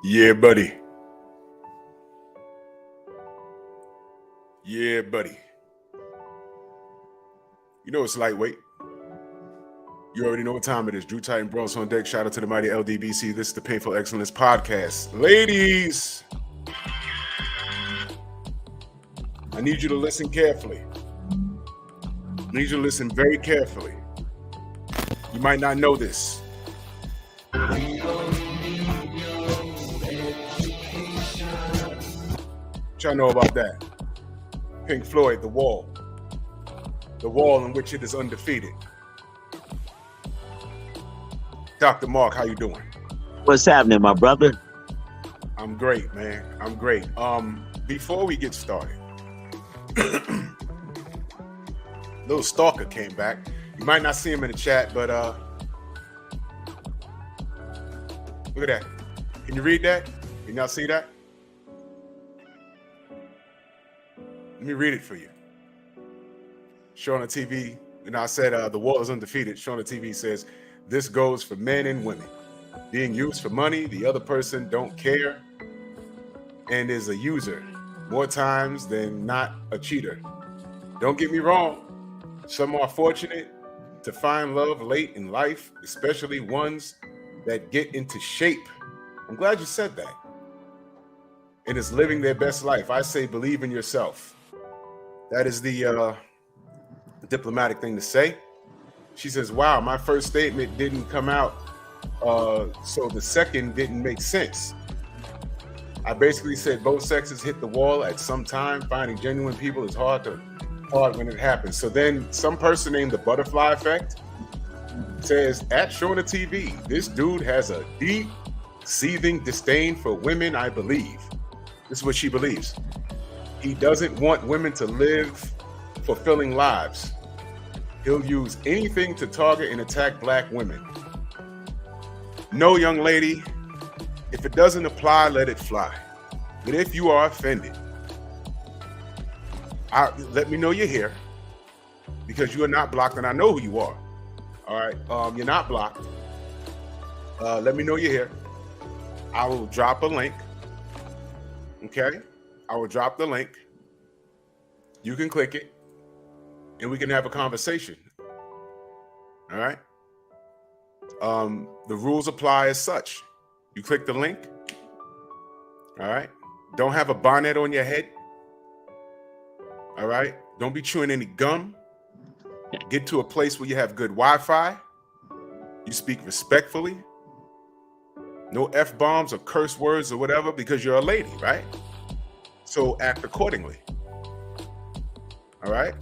Yeah, buddy. Yeah, buddy. You know it's lightweight. You already know what time it is. Drew Titan Bros on deck. Shout out to the mighty LDBC. This is the Painful Excellence Podcast. Ladies, I need you to listen carefully. I need you to listen very carefully. You might not know this. What y'all know about that? Pink Floyd, The Wall. The wall in which it is undefeated. Dr. Mark, how you doing? What's happening, my brother? I'm great, man. I'm great. Before we get started, little stalker came back. You might not see him in the chat, but look at that. Can you read that? Can y'all see that? Let me read it for you. Showing on the TV, and I said the wall is undefeated. Showing on the TV says, this goes for men and women. Being used for money, the other person don't care and is a user. More times than not a cheater. Don't get me wrong. Some are fortunate to find love late in life, especially ones that get into shape. I'm glad you said that. And is living their best life. I say believe in yourself. That is the diplomatic thing to say. She says, wow, my first statement didn't come out, so the second didn't make sense. I basically said both sexes hit the wall at some time. Finding genuine people is hard when it happens. So then some person named the Butterfly Effect says, at Shona TV, this dude has a deep, seething disdain for women, I believe. This is what she believes. He doesn't want women to live fulfilling lives. He'll use anything to target and attack black women. No, young lady, if it doesn't apply, let it fly. But if you are offended, let me know you're here, because you are not blocked and I know who you are. All right, you're not blocked. Let me know you're here. I will drop a link. Okay, I will drop the link. You can click it and we can have a conversation. All right. The rules apply as such. You click the link. All right. Don't have a bonnet on your head. All right. Don't be chewing any gum. Get to a place where you have good Wi-Fi. You speak respectfully. No F-bombs or curse words or whatever, because you're a lady, right? So act accordingly. All right?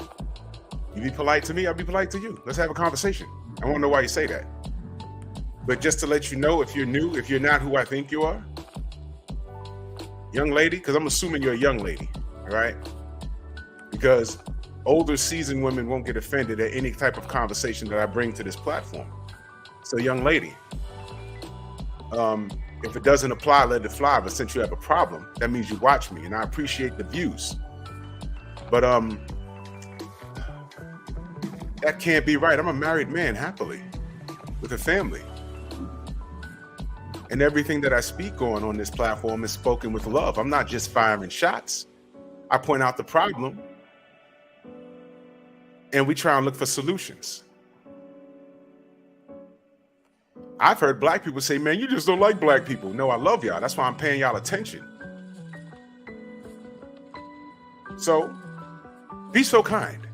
You be polite to me, I'll be polite to you. Let's have a conversation. I want to know why you say that. But just to let you know, if you're new, if you're not who I think you are, young lady, because I'm assuming you're a young lady, all right? Because older seasoned women won't get offended at any type of conversation that I bring to this platform. So young lady, if it doesn't apply, let it fly. But since you have a problem, that means you watch me, and I appreciate the views. But that can't be right. I'm a married man, happily, with a family. And everything that I speak on this platform is spoken with love. I'm not just firing shots. I point out the problem, and we try and look for solutions. I've heard black people say, man, you just don't like black people. No, I love y'all. That's why I'm paying y'all attention. So be so kind.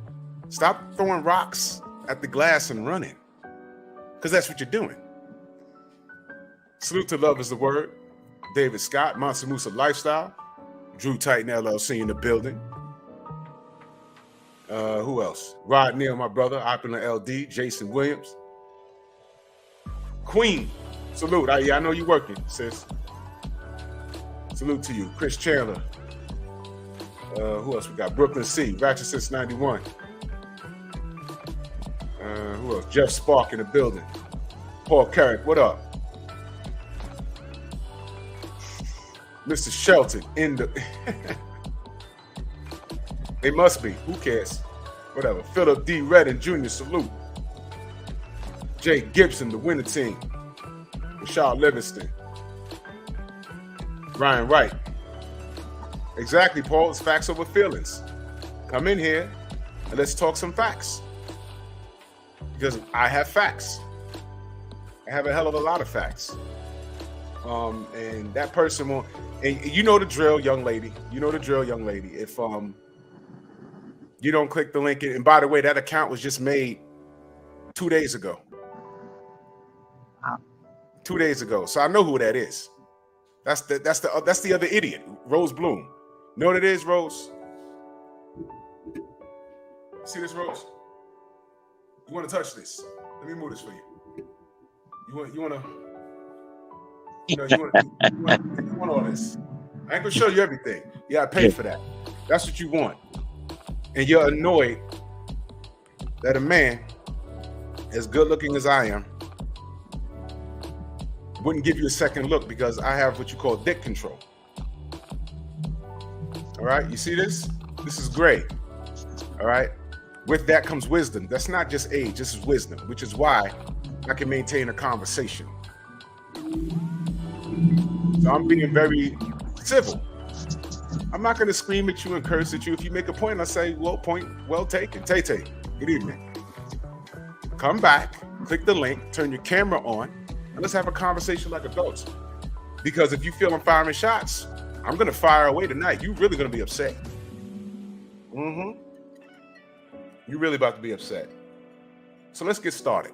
Stop throwing rocks at the glass and running, because that's what you're doing. Salute to love is the word. David Scott, Monster Musa Lifestyle. Drew Titan LLC in the building. Who else? Rod Neal, my brother. Opulent LD. Jason Williams. Queen, salute. I know you working, sis. Salute to you. Chris Chandler. Who else we got? Brooklyn C. Ratchet since 91. Who else? Jeff Spark in the building. Paul Carrick, what up? Mr. Shelton in the. They must be. Who cares? Whatever. Philip D. Redden Jr. Salute. Jay Gibson, the winner team. Rashad Livingston. Ryan Wright. Exactly, Paul. It's facts over feelings. Come in here and let's talk some facts. Because I have facts. I have a hell of a lot of facts. And that person will, and you know the drill, young lady. You know the drill, young lady. If you don't click the link, and by the way, that account was just made 2 days ago. 2 days ago. So I know who that is. That's the other idiot, Rose Bloom. Know what it is, Rose? See this, Rose? You want to touch this? Let me move this for you. You want all this. I ain't gonna show you everything. Yeah, I paid for that. That's what you want. And you're annoyed that a man as good looking as I am wouldn't give you a second look because I have what you call dick control. All right, you see this? This is great. All right. With that comes wisdom. That's not just age, this is wisdom, which is why I can maintain a conversation. So I'm being very civil. I'm not going to scream at you and curse at you. If you make a point, I'll say, well, point well taken. Tay-Tay, good evening. Come back, click the link, turn your camera on, and let's have a conversation like adults. Because if you feel I'm firing shots, I'm going to fire away tonight. You're really going to be upset. You're really about to be upset. So let's get started.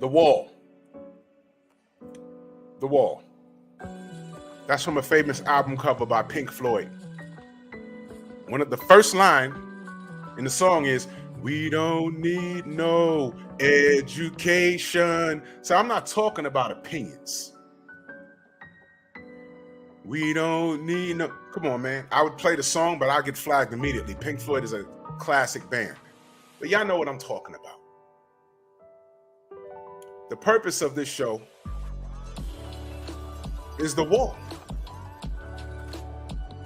The Wall. The Wall. That's from a famous album cover by Pink Floyd. One of the first line in the song is, "We don't need no education." So I'm not talking about opinions. We don't need no. Come on, man. I would play the song, but I'll get flagged immediately. Pink Floyd is a classic band. But y'all know what I'm talking about. The purpose of this show is the wall.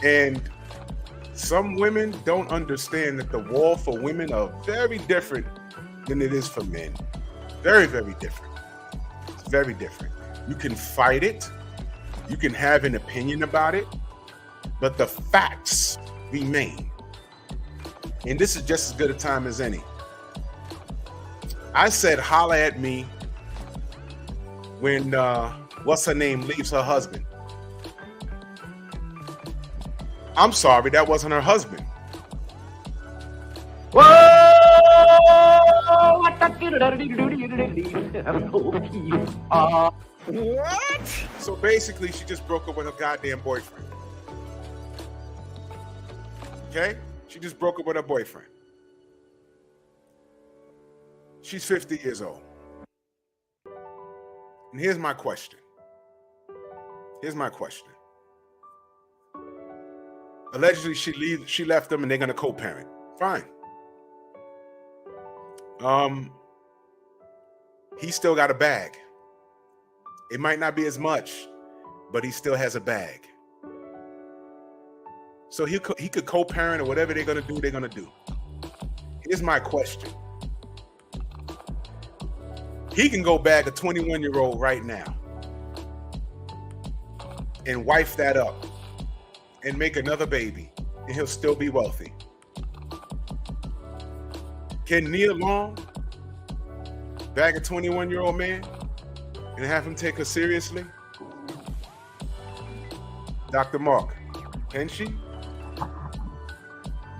And some women don't understand that the wall for women are very different than it is for men. Very, very different. It's very different. You can fight it. You can have an opinion about it, but the facts remain. And this is just as good a time as any. I said, holla at me when, what's her name, leaves her husband. I'm sorry, that wasn't her husband. What? So basically, she just broke up with her goddamn boyfriend. Okay? She just broke up with her boyfriend. She's 50 years old. And here's my question. Allegedly, she left them and they're going to co-parent. Fine. He still got a bag. It might not be as much, but he still has a bag. So he could co-parent or whatever they're going to do. Here's my question. He can go bag a 21-year-old right now and wife that up and make another baby, and he'll still be wealthy. Can Nia Long bag a 21-year-old man and have him take her seriously? Dr. Mark, can she?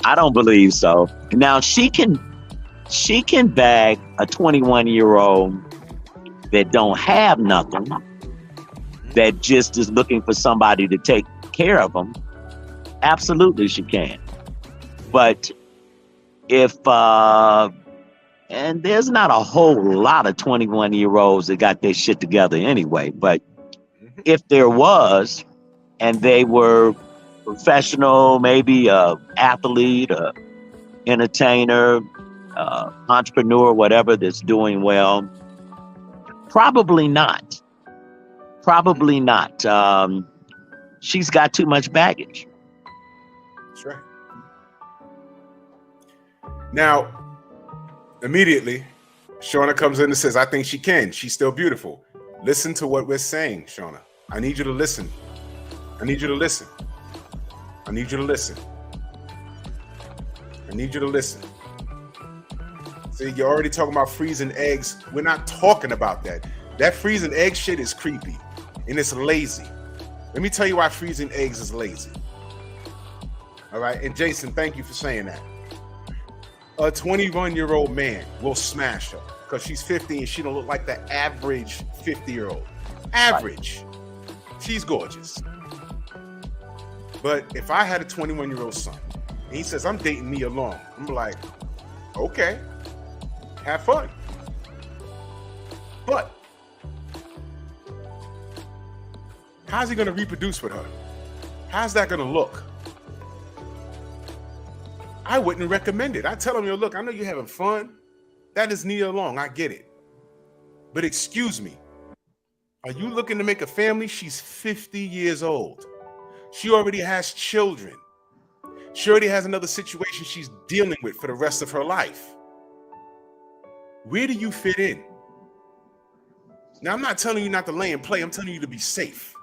I don't believe so. Now she can bag a 21-year-old that don't have nothing, that just is looking for somebody to take care of them. Absolutely she can. But if and there's not a whole lot of 21-year-olds that got their shit together anyway, but if there was, and they were professional, maybe a athlete, a entertainer, entrepreneur, whatever, that's doing well, probably not. she's got too much baggage. That's right. Now, immediately, Shauna comes in and says, I think she can. She's still beautiful. Listen to what we're saying, Shauna. I need you to listen. I need you to listen. I need you to listen. I need you to listen. See, you're already talking about freezing eggs. We're not talking about that. That freezing egg shit is creepy and it's lazy. Let me tell you why freezing eggs is lazy. All right. And Jason, thank you for saying that. A 21-year-old man will smash her because she's 50 and she don't look like the average 50-year-old. Average. She's gorgeous. But if I had a 21-year-old son and he says, I'm dating Nia Long, I'm like, okay, have fun. But how's he going to reproduce with her? How's that going to look? I wouldn't recommend it. I tell him, yo, look, I know you're having fun. That is Nia Long. I get it. But excuse me. Are you looking to make a family? She's 50 years old. She already has children. She already has another situation she's dealing with for the rest of her life. Where do you fit in? Now, I'm not telling you not to lay and play. I'm telling you to be safe.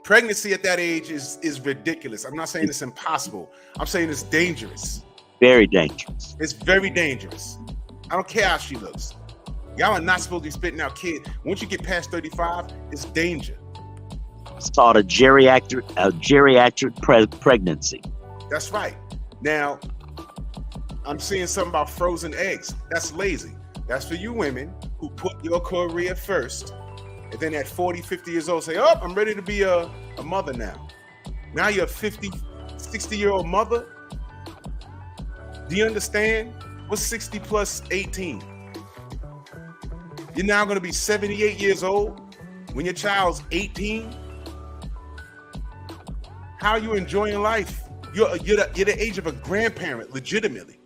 Pregnancy at that age is ridiculous. I'm not saying it's impossible. I'm saying it's dangerous. Very dangerous. It's very dangerous. I don't care how she looks. Y'all are not supposed to be spitting out kids. Once you get past 35, it's danger. It's called a geriatric pregnancy. That's right. Now, I'm seeing something about frozen eggs. That's lazy. That's for you women who put your career first. And then at 40, 50 years old, say, oh, I'm ready to be a mother now. Now you're a 50, 60-year-old mother. Do you understand? What's 60 plus 18? You're now going to be 78 years old when your child's 18. How are you enjoying life? You're the age of a grandparent, legitimately.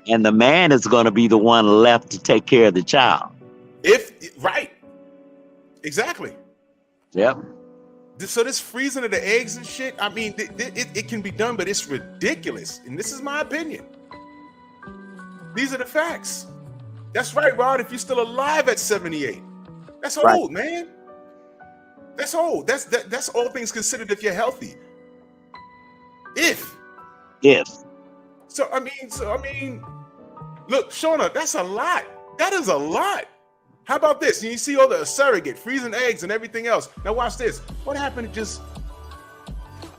And the man is going to be the one left to take care of the child. Right. Exactly. Yep. So this freezing of the eggs and shit, I mean, it can be done, but it's ridiculous. And this is my opinion. These are the facts. That's right, Rod. If you're still alive at 78, that's old, right, man. That's old. That's all things considered if you're healthy. If. So I mean, look, Shauna, that's a lot. That is a lot. How about this? You see all the surrogate, freezing eggs and everything else. Now watch this. What happened to just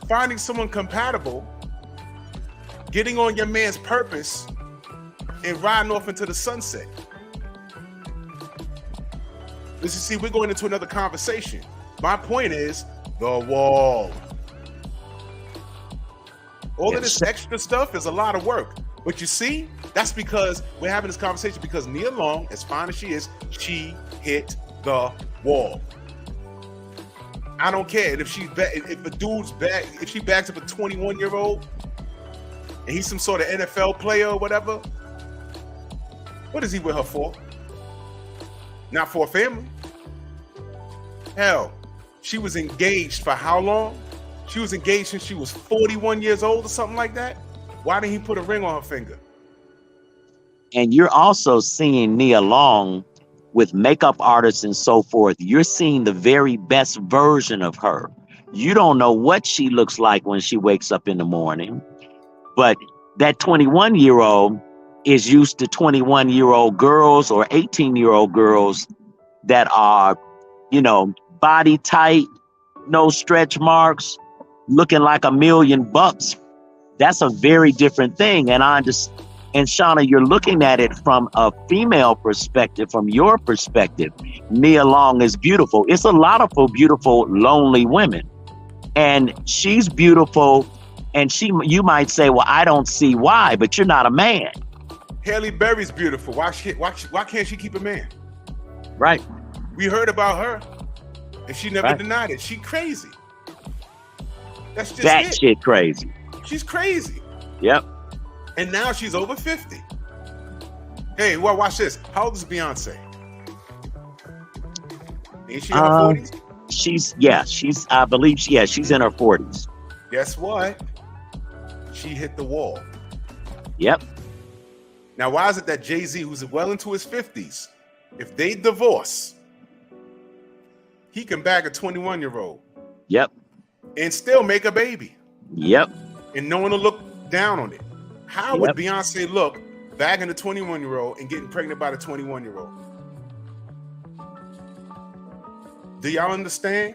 finding someone compatible, getting on your man's purpose, and riding off into the sunset? Let's see, we're going into another conversation. My point is the wall. All of this extra stuff is a lot of work. But you see, that's because we're having this conversation because Nia Long, as fine as she is, she hit the wall. I don't care if if a dude's back, if she backs up a 21-year-old and he's some sort of NFL player or whatever. What is he with her for? Not for a family. Hell, she was engaged for how long? She was engaged since she was 41 years old or something like that. Why didn't he put a ring on her finger? And you're also seeing Nia Long with makeup artists and so forth. You're seeing the very best version of her. You don't know what she looks like when she wakes up in the morning, but that 21-year-old is used to 21-year-old girls or 18-year-old girls that are, body tight, no stretch marks, looking like $1 million. That's a very different thing. And I understand. And Shauna, you're looking at it from a female perspective, from your perspective. Nia Long is beautiful. It's a lot of beautiful, lonely women. And she's beautiful. And you might say, well, I don't see why, but you're not a man. Halle Berry's beautiful. Why can't she keep a man? Right. We heard about her, and she never denied it. She crazy. That's just that shit crazy. She's crazy. Yep. And now she's over 50. Hey, well, watch this. How old is Beyonce? Ain't she in her 40s? I believe she's in her 40s. Guess what? She hit the wall. Yep. Now, why is it that Jay-Z, who's well into his 50s, if they divorce, he can bag a 21-year-old? Yep. And still make a baby. Yep. And no one will look down on it. How would Beyonce look bagging a 21-year-old and getting pregnant by the 21-year-old? Do y'all understand?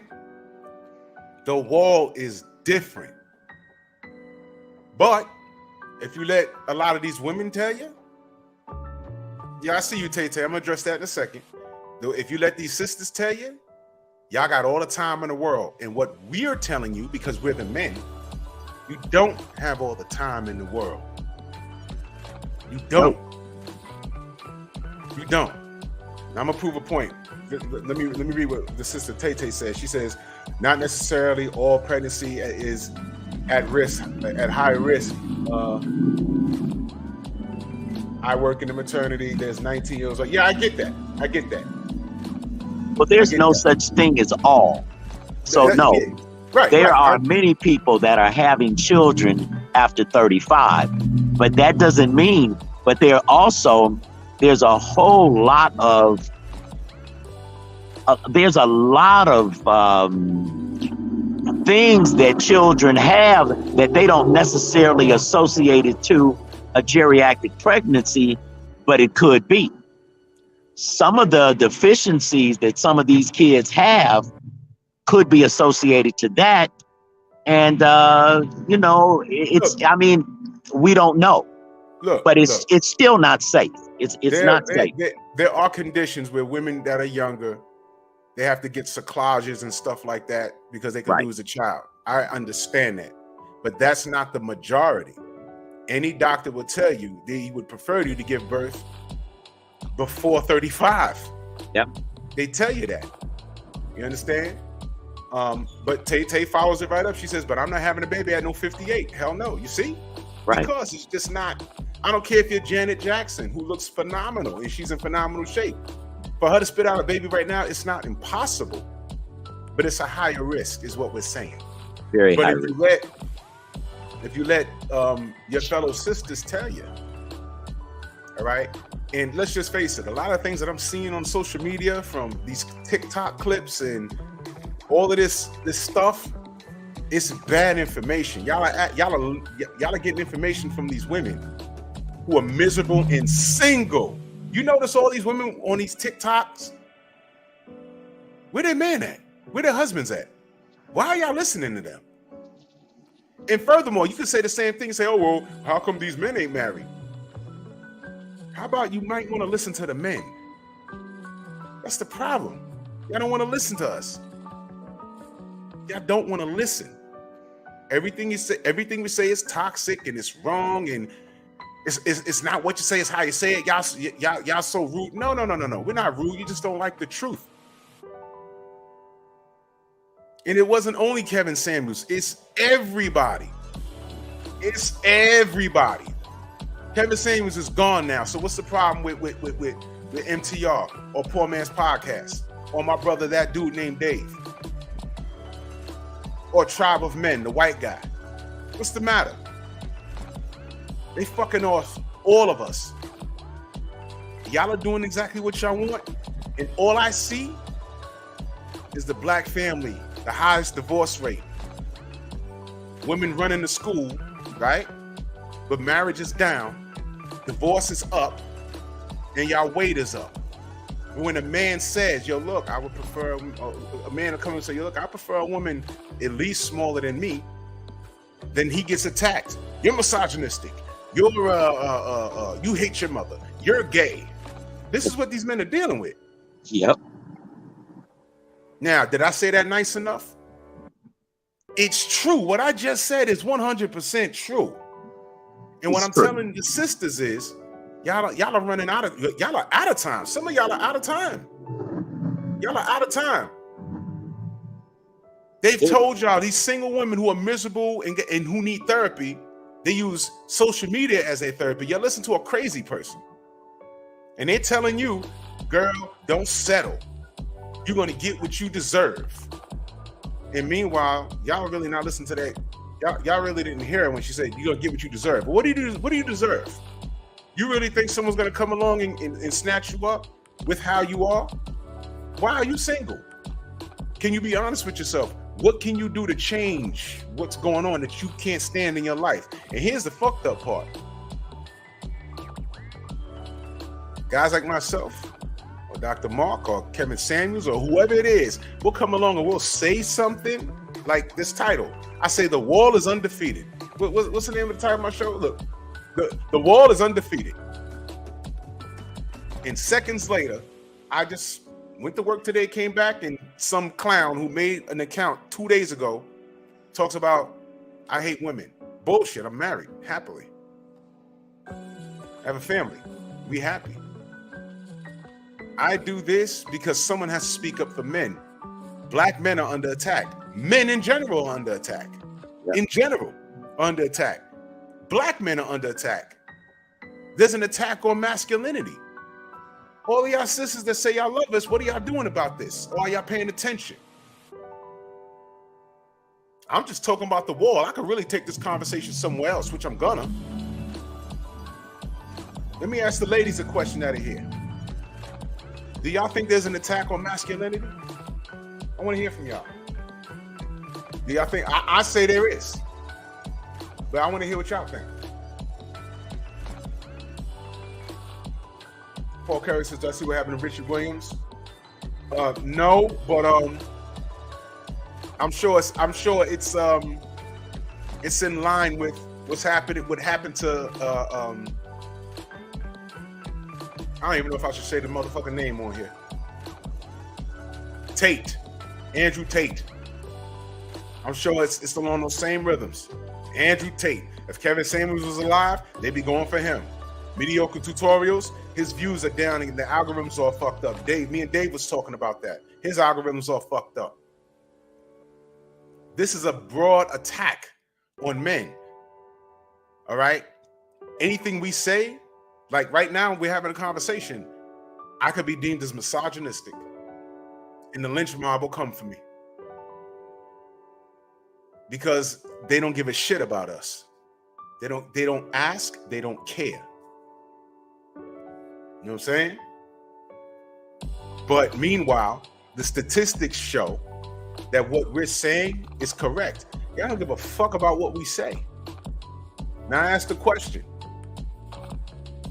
The wall is different. But if you let a lot of these women tell you, I see you, Tay Tay. I'm gonna address that in a second. Though, if you let these sisters tell you, y'all got all the time in the world. And what we're telling you, because we're the men, you don't have all the time in the world. You don't. You don't. Now, I'm gonna prove a point. Let me read what the sister Tay Tay says. She says, not necessarily all pregnancy is at risk, at high risk. I work in the maternity. There's 19 years old. Yeah, I get that. Well, there's no such thing as all. So no, there are many people that are having children after 35, but that doesn't mean. But there's a whole lot of things that children have that they don't necessarily associate it to a geriatric pregnancy, but it could be. Some of the deficiencies that some of these kids have could be associated to that. And, we don't know. But it's still not safe. It's not safe. There are conditions where women that are younger, they have to get cyclages and stuff like that because they can lose a child. I understand that. But that's not the majority. Any doctor would tell you that he would prefer you to give birth before 35. Yep. They tell you that. You understand? But Tay follows it right up. She says, but I'm not having a baby at no 58. Hell no. You see? Right. Because it's just not. I don't care if you're Janet Jackson, who looks phenomenal and she's in phenomenal shape. For her to spit out a baby right now, it's not impossible. But it's a higher risk, is what we're saying. Very high risk. If you let your fellow sisters tell you, all right? And let's just face it, a lot of things that I'm seeing on social media from these TikTok clips and all of this stuff, it's bad information. Y'all are getting information from these women who are miserable and single. You notice all these women on these TikToks? Where their men at? Where their husbands at? Why are y'all listening to them? And furthermore, you can say the same thing and say, oh, well, how come these men ain't married? How about you might want to listen to the men? That's the problem. Y'all don't want to listen to us. Y'all don't want to listen. Everything we say is toxic and it's wrong and it's not what you say, it's how you say it. Y'all so rude. No. We're not rude. You just don't like the truth. And it wasn't only Kevin Samuels. It's everybody. It's everybody. Kevin Samuels is gone now. So what's the problem with MTR or Poor Man's Podcast or my brother, that dude named Dave? Or Tribe of Men, the white guy? What's the matter? They fucking off all of us. Y'all are doing exactly what y'all want. And all I see is the black family, the highest divorce rate. Women running to school, right? But marriage is down, divorce is up, and y'all weight is up. And when a man says, yo, look, I would prefer, a man will come and say, yo, look, I prefer a woman at least smaller than me, then he gets attacked. You're misogynistic. You hate your mother. You're gay. This is what these men are dealing with. Yep. Now, did I say that nice enough? It's true. What I just said is 100% true. And what I'm telling the sisters is, y'all are running out of, y'all are out of time. Some of y'all are out of time. Y'all are out of time. They've told y'all, these single women who are miserable and who need therapy, they use social media as a therapy. Y'all listen to a crazy person. And they're telling you, girl, don't settle. You're going to get what you deserve. And meanwhile, y'all really not listening to that. Y'all really didn't hear her when she said, you're gonna get what you deserve. But what do you do? What do you deserve? You really think someone's gonna come along and snatch you up with how you are? Why are you single? Can you be honest with yourself? What can you do to change what's going on that you can't stand in your life? And here's the fucked up part. Guys like myself, or Dr. Mark, or Kevin Samuels, or whoever it is, we'll come along and we'll say something like this title. I say the wall is undefeated. What's the name of the title of my show? Look, the wall is undefeated. And seconds later, I just went to work today, came back, and some clown who made an account 2 days ago talks about, I hate women. Bullshit, I'm married, happily. I have a family, we happy. I do this because someone has to speak up for men. Black men are under attack. Men in general are under attack. Yep. In general, under attack. Black men are under attack. There's an attack on masculinity. All of y'all sisters that say y'all love us, what are y'all doing about this? Or are y'all paying attention? I'm just talking about the wall. I could really take this conversation somewhere else, which I'm gonna. Let me ask the ladies a question out of here. Do y'all think there's an attack on masculinity? I want to hear from y'all. Do y'all think? I say there is. But I want to hear what y'all think. Paul Curry says, "I see what happened to Richard Williams." No, but I'm sure it's in line with what's happened. What happened to I don't even know if I should say the motherfucking name on here. Tate, Andrew Tate. I'm sure it's along those same rhythms. Andrew Tate. If Kevin Samuels was alive, they'd be going for him. Mediocre tutorials, his views are down and the algorithms are fucked up. Me and Dave was talking about that. His algorithms are fucked up. This is a broad attack on men. All right? Anything we say, like right now we're having a conversation, I could be deemed as misogynistic and the lynch mob will come for me. Because they don't give a shit about us. They don't ask, they don't care. You know what I'm saying? But meanwhile, the statistics show that what we're saying is correct. Y'all don't give a fuck about what we say. Now I ask the question.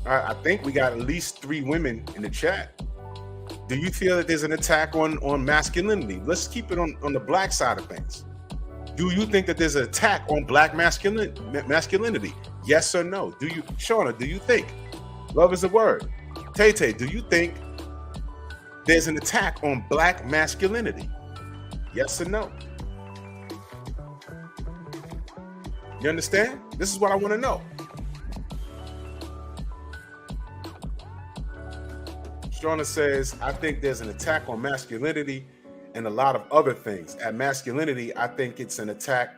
I think we got at least 3 women in the chat. Do you feel that there's an attack on masculinity? Let's keep it on the black side of things. Do you think that there's an attack on black masculinity? Yes or no? Shauna, do you think? Love is a word. Tay, do you think there's an attack on black masculinity? Yes or no? You understand? This is what I want to know. Shauna says, I think there's an attack on masculinity and a lot of other things. At masculinity, I think it's an attack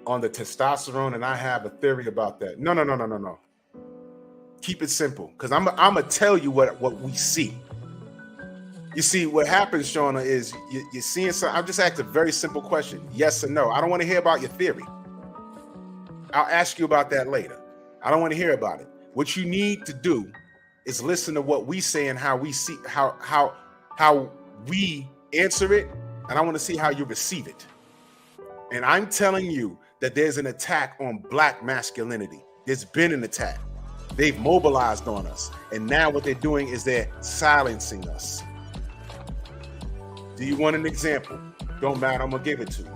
on the testosterone, and I have a theory about that. No. Keep it simple, because I'm gonna tell you what we see. You see, what happens, Shauna, is you're seeing something. I'll just ask a very simple question: yes or no. I don't want to hear about your theory. I'll ask you about that later. I don't want to hear about it. What you need to do is listen to what we say and how we see how we answer it, and I want to see how you receive it. And I'm telling you that there's an attack on black masculinity. There's been an attack. They've mobilized on us, and now what they're doing is they're silencing us. Do you want an example? Don't matter, I'm gonna give it to you.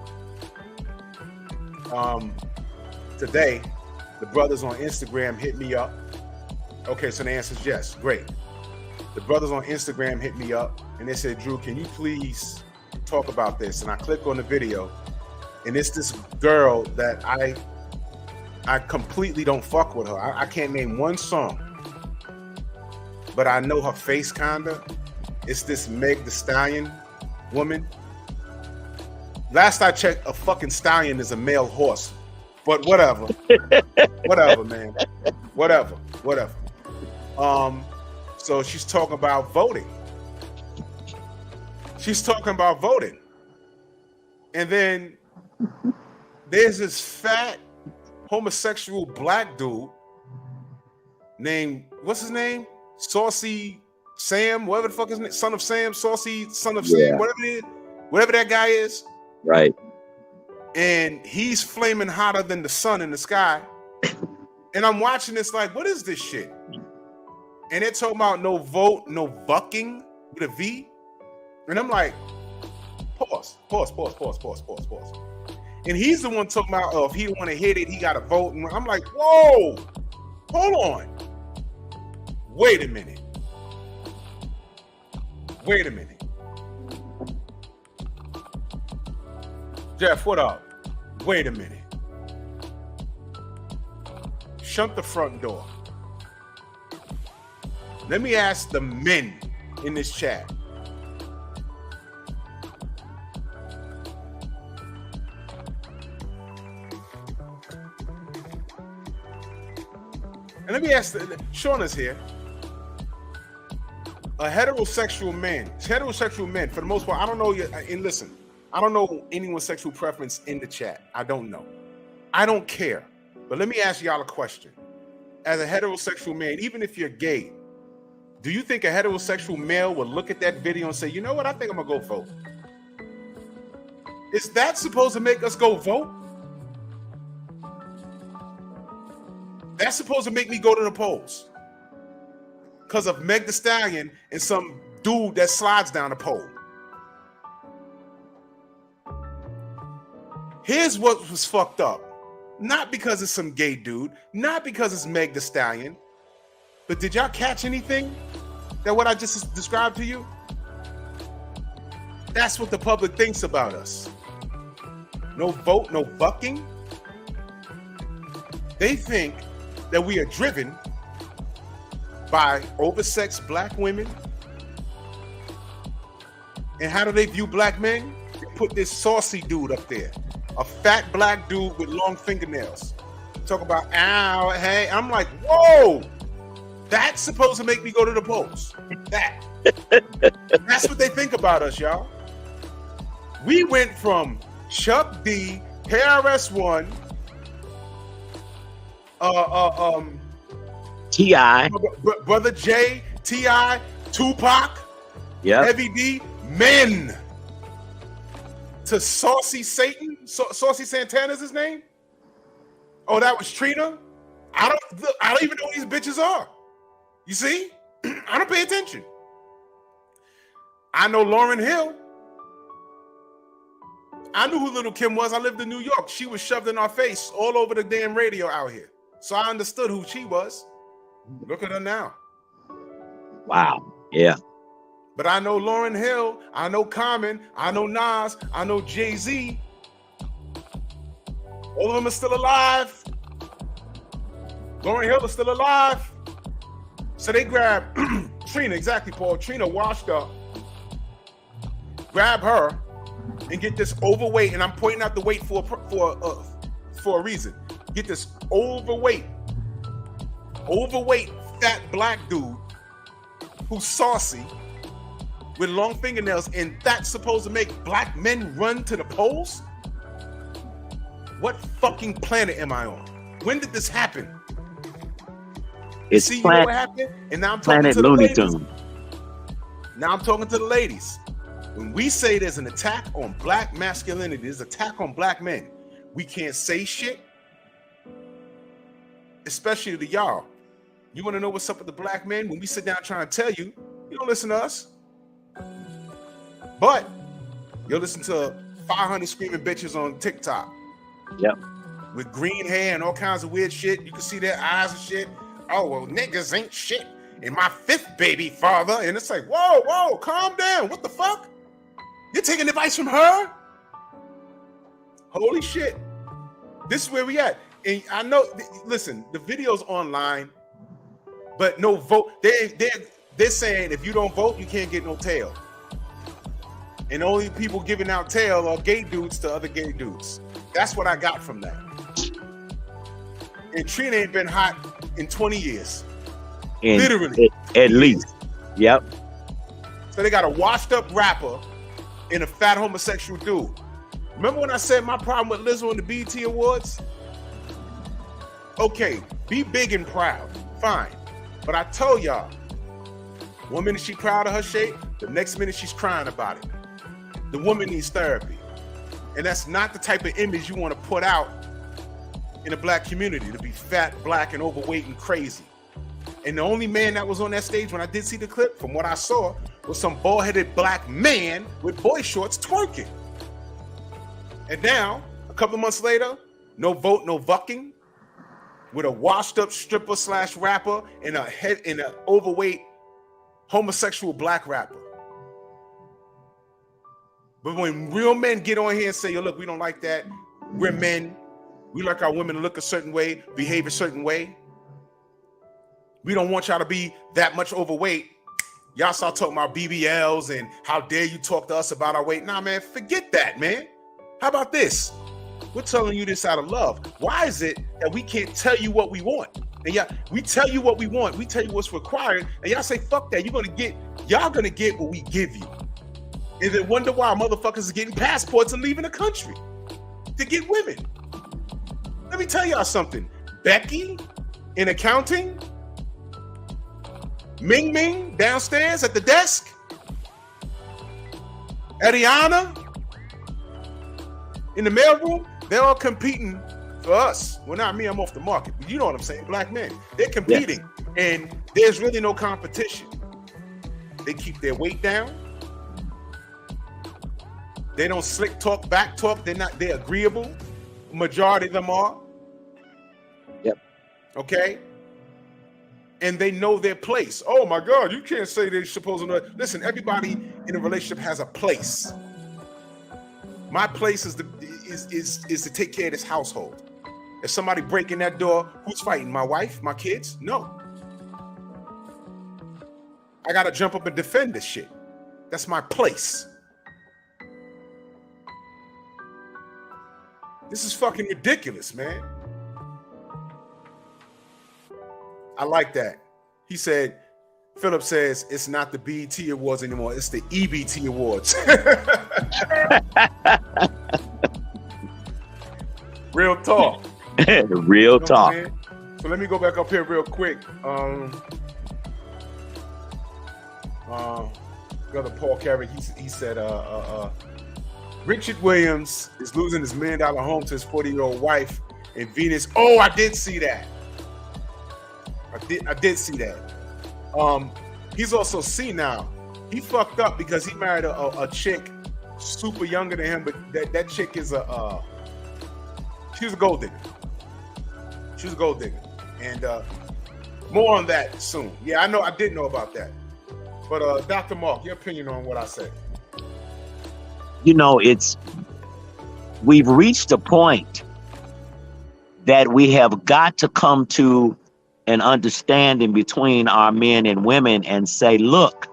Today, the brothers on Instagram hit me up. Okay, so the answer is yes. Great. The brothers on Instagram hit me up and they said, Drew, can you please talk about this? And I click on the video, and it's this girl that I completely don't fuck with her. I can't name one song, but I know her face kinda. It's this Meg the Stallion woman. Last I checked, a fucking stallion is a male horse, but whatever. Whatever, man. Whatever. So she's talking about voting. And then there's this fat homosexual black dude named, what's his name? Saucy Sam, whatever the fuck his name, son of Sam, Saucy son of Sam, whatever it is, whatever that guy is. Right. And he's flaming hotter than the sun in the sky. And I'm watching this like, what is this shit? And they're talking about no vote, no bucking with a V. And I'm like, pause. And he's the one talking about, oh, if he don't want to hit it, he got to vote. And I'm like, whoa, hold on. Wait a minute. Jeff, what up? Wait a minute. Shut the front door. Let me ask the men in this chat. And let me ask, Shauna's here. A heterosexual man, for the most part, I don't know, and listen, I don't know anyone's sexual preference in the chat. I don't know. I don't care. But let me ask y'all a question. As a heterosexual man, even if you're gay, do you think a heterosexual male will look at that video and say, you know what, I think I'm gonna go vote? Is that supposed to make us go vote? That's supposed to make me go to the polls because of Meg Thee Stallion and some dude that slides down the pole. Here's what was fucked up. Not because it's some gay dude, not because it's Meg Thee Stallion, but did y'all catch anything that what I just described to you? That's what the public thinks about us. No vote, no bucking. They think that we are driven by oversexed black women. And how do they view black men? They put this saucy dude up there. A fat black dude with long fingernails. Talk about, ow, hey. I'm like, whoa, that's supposed to make me go to the polls. That's what they think about us, y'all. We went from Chuck D, KRS-One, T.I. Brother J, T.I., Tupac, Heavy D, men, to Saucy Satan. Saucy Santana's his name. Oh, that was Trina. I don't even know who these bitches are. You see, I don't pay attention. I know Lauryn Hill. I knew who Little Kim was. I lived in New York. She was shoved in our face all over the damn radio out here. So I understood who she was. Look at her now. Wow. Yeah. But I know Lauryn Hill. I know Common. I know Nas. I know Jay-Z. All of them are still alive. Lauryn Hill is still alive. So they grab Trina, exactly, Paul. Trina washed up. Grab her and get this overweight. And I'm pointing out the weight for a reason. Get this overweight fat black dude who's saucy with long fingernails, and that's supposed to make black men run to the polls? What fucking planet am I on? When did this happen? It's See, you know what happened? And now I'm talking to the ladies. Now I'm talking to the ladies. When we say there's an attack on black masculinity, there's an attack on black men, we can't say shit, especially to y'all. You want to know what's up with the black men? When we sit down trying to tell you, you don't listen to us. But you'll listen to 500 screaming bitches on TikTok. Yep. With green hair and all kinds of weird shit. You can see their eyes and shit. Oh, well, niggas ain't shit. And my fifth baby father. And it's like, whoa, calm down. What the fuck? You're taking advice from her? Holy shit. This is where we at. And I know, listen, the video's online, but no vote. They're saying if you don't vote, you can't get no tail. And only people giving out tail are gay dudes to other gay dudes. That's what I got from that. And Trina ain't been hot in 20 years. Literally. At least. Yep. So they got a washed up rapper and a fat homosexual dude. Remember when I said my problem with Lizzo and the BET Awards? Okay, be big and proud, fine. But I told y'all, one minute she proud of her shape, the next minute she's crying about it. The woman needs therapy. And that's not the type of image you want to put out in the black community, to be fat, black, and overweight and crazy. And the only man that was on that stage when I did see the clip, from what I saw, was some bald-headed black man with boy shorts twerking. And now, a couple months later, no vote, no bucking, with a washed-up stripper / rapper and an overweight homosexual black rapper. But when real men get on here and say, yo, look, we don't like that. We're men. We like our women to look a certain way, behave a certain way. We don't want y'all to be that much overweight. Y'all start talking about BBLs and how dare you talk to us about our weight. Nah, man, forget that, man. How about this? We're telling you this out of love. Why is it that we can't tell you what we want? And yeah, we tell you what we want. We tell you what's required. And y'all say, fuck that. Y'all gonna get what we give you. And then wonder why motherfuckers are getting passports and leaving the country to get women. Let me tell y'all something. Becky in accounting, Ming Ming downstairs at the desk, Ariana in the mailroom, they're all competing for us. Well, not me, I'm off the market. But you know what I'm saying, black men. They're competing, and there's really no competition. They keep their weight down. They don't slick talk, back talk. They're agreeable. Majority of them are. Yep. Okay. And they know their place. Oh my God, you can't say they're supposed to know. Listen, everybody in a relationship has a place. My place is to take care of this household. If somebody break in that door, who's fighting? My wife? My kids? No. I gotta jump up and defend this shit. That's my place. This is fucking ridiculous, man. I like that. He said, Philip says it's not the BET Awards anymore. It's the EBT Awards. Real talk. Real talk. So let me go back up here real quick. Brother Paul Carey, he said, Richard Williams is losing his $1 million home to his 40-year-old wife in Venus. Oh, I did see that. I did see that. He's also senile. He fucked up because he married a chick super younger than him, but that chick is she's a gold digger. She's a gold digger. And more on that soon. Yeah, I did know about that. But Dr. Mark, your opinion on what I said. You know, we've reached a point that we have got to come to an understanding between our men and women and say, look,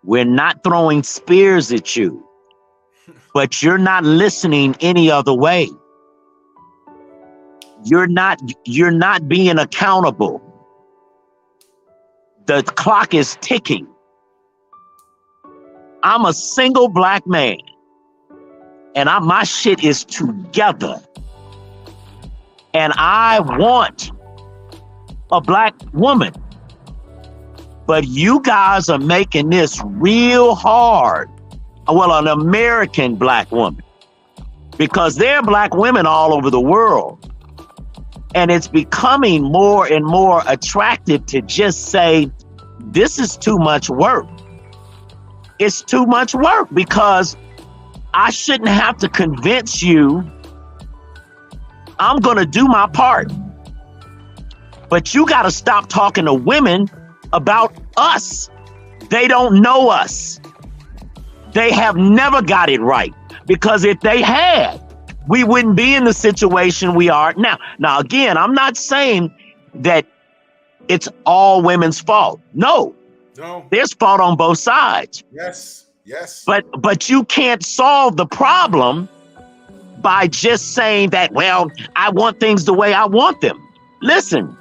we're not throwing spears at you, but you're not listening any other way. You're not being accountable. The clock is ticking. I'm a single black man, and my shit is together. And I want a black woman. But you guys are making this real hard. Well, an American black woman, because there are black women all over the world. And it's becoming more and more attractive to just say, this is too much work. It's too much work because I shouldn't have to convince you. I'm going to do my part. But you got to stop talking to women about us. They don't know us. They have never got it right. Because if they had, we wouldn't be in the situation we are now. Now, again, I'm not saying that it's all women's fault. No. There's fault on both sides. Yes. But you can't solve the problem by just saying that, well, I want things the way I want them. Listen,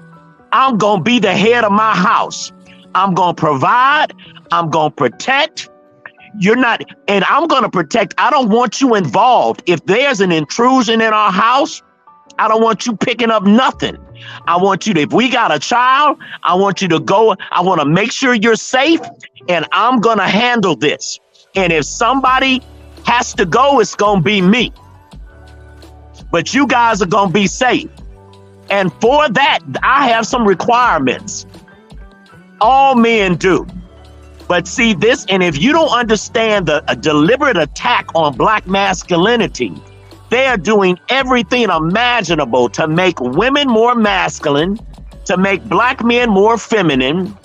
I'm going to be the head of my house. I'm going to provide. I'm going to protect. You're not, and I'm going to protect. I don't want you involved. If there's an intrusion in our house, I don't want you picking up nothing. I want you to, if we got a child, I want you to go. I want to make sure you're safe, and I'm going to handle this. And if somebody has to go, it's going to be me. But you guys are going to be safe. And for that, I have some requirements. All men do. But see this, and if you don't understand a deliberate attack on black masculinity, they are doing everything imaginable to make women more masculine, to make black men more feminine,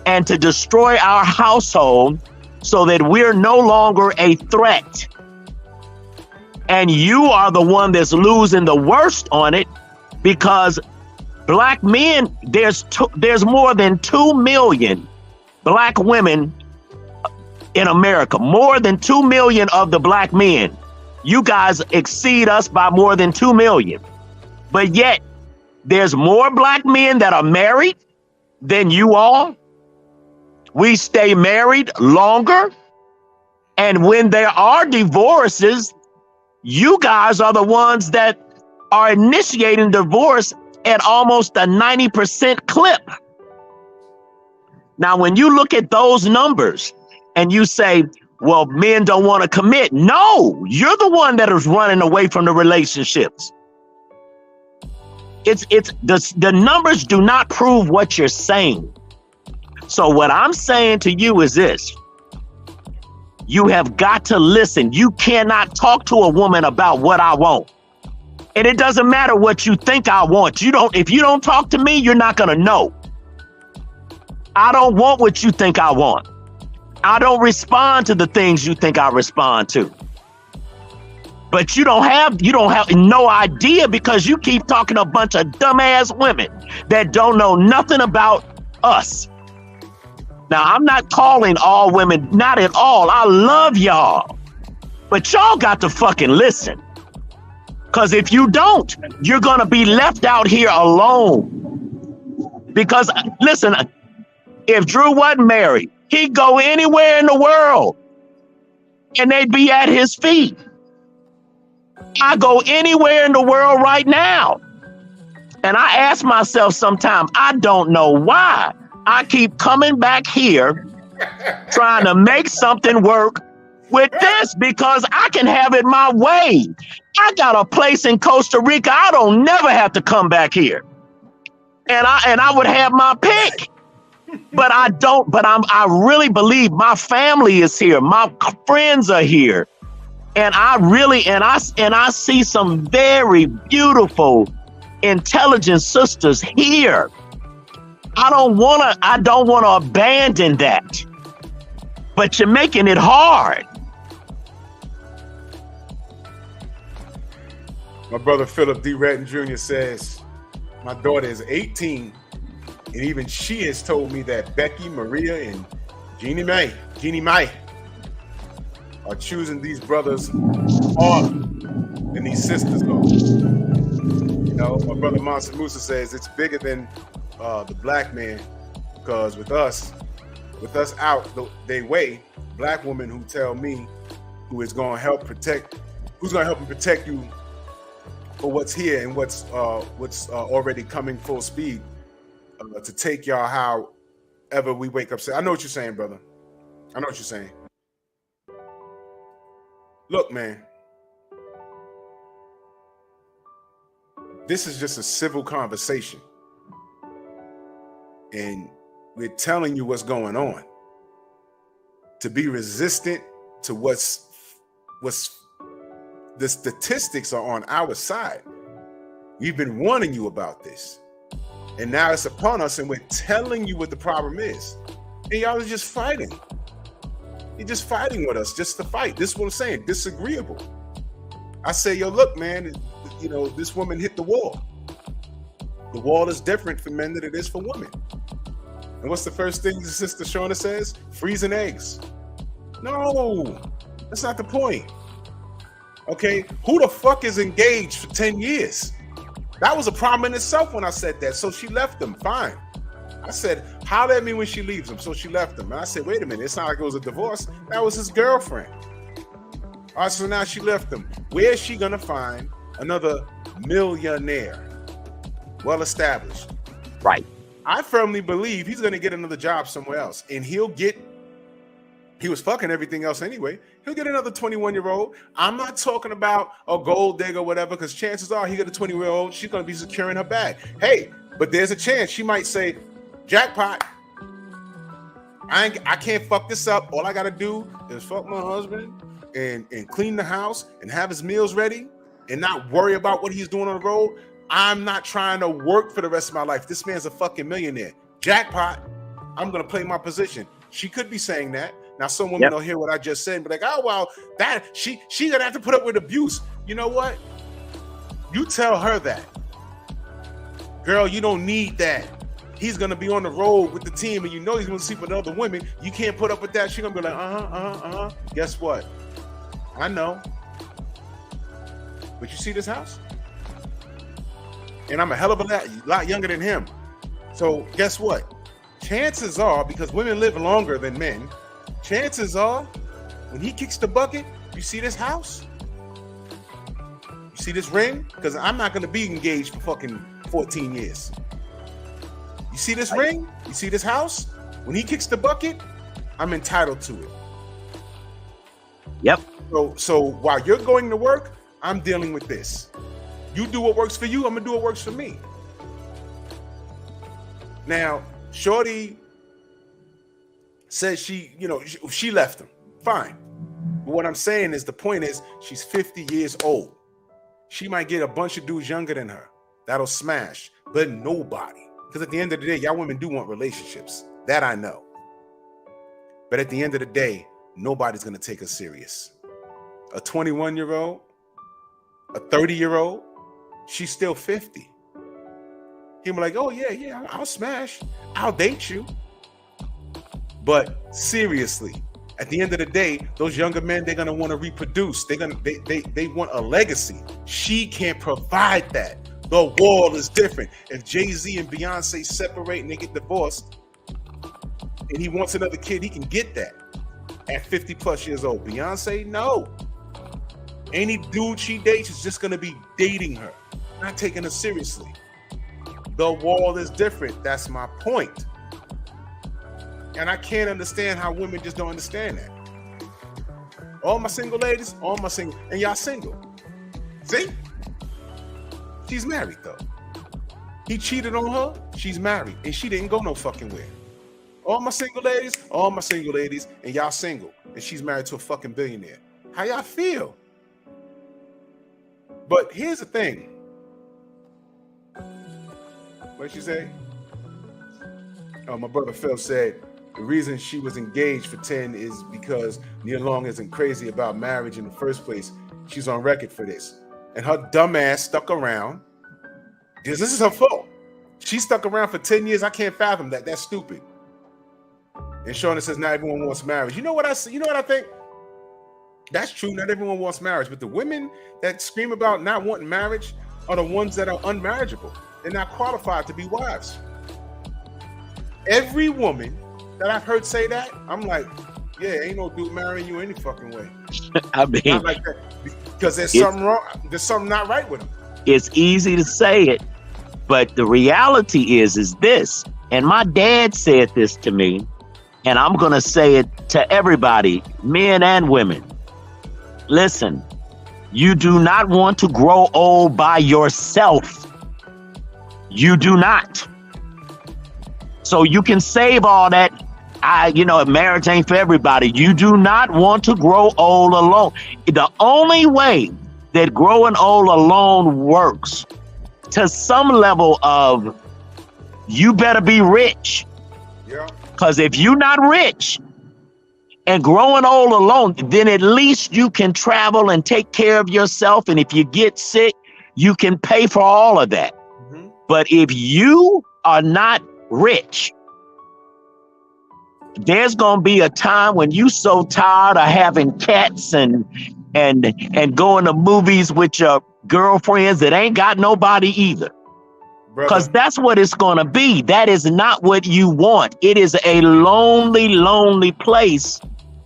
and to destroy our household so that we're no longer a threat. And you are the one that's losing the worst on it, because black men, there's more than 2 million black women in America, more than 2 million of the black men. You guys exceed us by more than 2 million. But yet there's more black men that are married than you all. We stay married longer. And when there are divorces, you guys are the ones that are initiating divorce at almost a 90% clip. Now, when you look at those numbers and you say, well, men don't want to commit. No, you're the one that is running away from the relationships. The numbers do not prove what you're saying. So what I'm saying to you is this. You have got to listen. You cannot talk to a woman about what I want. And it doesn't matter what you think I want. If you don't talk to me, you're not going to know. I don't want what you think I want. I don't respond to the things you think I respond to. But you don't have no idea, because you keep talking to a bunch of dumbass women that don't know nothing about us. Now, I'm not calling all women, not at all. I love y'all. But y'all got to fucking listen. Because if you don't, you're going to be left out here alone. Because, listen, if Drew wasn't married, he'd go anywhere in the world and they'd be at his feet. I go anywhere in the world right now. And I ask myself sometimes, I don't know why I keep coming back here trying to make something work with this, because I can have it my way. I got a place in Costa Rica. I don't never have to come back here. And I would have my pick. But I don't, I really believe my family is here. My friends are here. And I see some very beautiful, intelligent sisters here. I don't want to abandon that. But you're making it hard. My brother Philip D. Redden Jr. says, my daughter is 18, and even she has told me that Becky, Maria, and Jeannie Mai are choosing these brothers harder than these sisters are. You know, my brother Mansa Musa says it's bigger than the black man, because with us out they way, black women who tell me who's going to help and protect you for what's here and what's already coming full speed to take y'all however we wake up. I know what you're saying, brother. I know what you're saying. Look, man, this is just a civil conversation, and we're telling you what's going on. To be resistant to what's the statistics are on our side. We've been warning you about this, and now it's upon us, and we're telling you what the problem is, and y'all are just fighting. You're just fighting with us just to fight. This is what I'm saying, disagreeable. I say, yo, look, man, you know, this woman hit the wall. The wall is different for men than it is for women. And what's the first thing the sister Shauna says? Freezing eggs. No, that's not the point. Okay, who the fuck is engaged for 10 years? That was a problem in itself when I said that. So she left them, fine. I said, Holler at me when she leaves him. So she left him. And I said, wait a minute, it's not like it was a divorce. That was his girlfriend. All right, so now she left him. Where is she gonna find another millionaire? Well established. Right. I firmly believe he's gonna get another job somewhere else. And he was fucking everything else anyway. He'll get another 21-year-old. I'm not talking about a gold digger or whatever, because chances are he got a 20-year-old, she's gonna be securing her bag. Hey, but there's a chance she might say, jackpot. I can't fuck this up. All I gotta do is fuck my husband and clean the house and have his meals ready and not worry about what he's doing on the road. I'm not trying to work for the rest of my life. This man's a fucking millionaire. Jackpot. I'm gonna play my position. She could be saying that. Now some women don't hear what I just said and be like, oh well, that she gonna have to put up with abuse. You know what? You tell her that. Girl, you don't need that. He's gonna be on the road with the team, and you know he's gonna sleep with other women. You can't put up with that. She's gonna be like, Guess what? I know. But you see this house? And I'm a hell of a lot younger than him. So guess what? Chances are, because women live longer than men, chances are, when he kicks the bucket, you see this house? You see this ring? Because I'm not gonna be engaged for fucking 14 years. You see this ring? You see this house? When he kicks the bucket, I'm entitled to it. Yep. So while you're going to work, I'm dealing with this. You do what works for you, I'm gonna do what works for me. Now, Shorty says she left him. Fine. But what I'm saying is, the point is, she's 50 years old. She might get a bunch of dudes younger than her. That'll smash, but nobody. Because at the end of the day, y'all women do want relationships. That I know. But at the end of the day, nobody's going to take us serious. A 21-year-old, a 30-year-old, she's still 50. He'll be like, oh, yeah, I'll smash. I'll date you. But seriously, at the end of the day, those younger men, they're going to want to reproduce. They want a legacy. She can't provide that. The world is different. If Jay-Z and Beyonce separate and they get divorced, and he wants another kid, he can get that at 50 plus years old. Beyonce, no. Any dude she dates is just gonna be dating her, not taking her seriously. The world is different. That's my point. And I can't understand how women just don't understand that. All my single ladies, and y'all single. See? She's married though. He cheated on her, she's married, and she didn't go no fucking where. All my single ladies, and y'all single, and she's married to a fucking billionaire. How y'all feel? But here's the thing. What'd she say? Oh, my brother Phil said the reason she was engaged for 10 is because Nia Long isn't crazy about marriage in the first place. She's on record for this. And her dumb ass stuck around. Because this is her fault. She stuck around for 10 years. I can't fathom that. That's stupid. And Shauna says, not everyone wants marriage. You know what I think? That's true. Not everyone wants marriage. But the women that scream about not wanting marriage are the ones that are unmarriageable. They're not qualified to be wives. Every woman that I've heard say that, I'm like, yeah, ain't no dude marrying you any fucking way. I mean, not like that. Because there's something wrong. There's something not right with them. It's easy to say it, but the reality is this. And my dad said this to me, and I'm going to say it to everybody, men and women. Listen, you do not want to grow old by yourself. You do not. So you can save all that. Marriage ain't for everybody. You do not want to grow old alone. The only way that growing old alone works to some level of, you better be rich. Yeah. Because if you're not rich and growing old alone, then at least you can travel and take care of yourself. And if you get sick, you can pay for all of that. Mm-hmm. But if you are not rich, there's going to be a time when you so tired of having cats and going to movies with your girlfriends that ain't got nobody either. Because that's what it's going to be. That is not what you want. It is a lonely, lonely place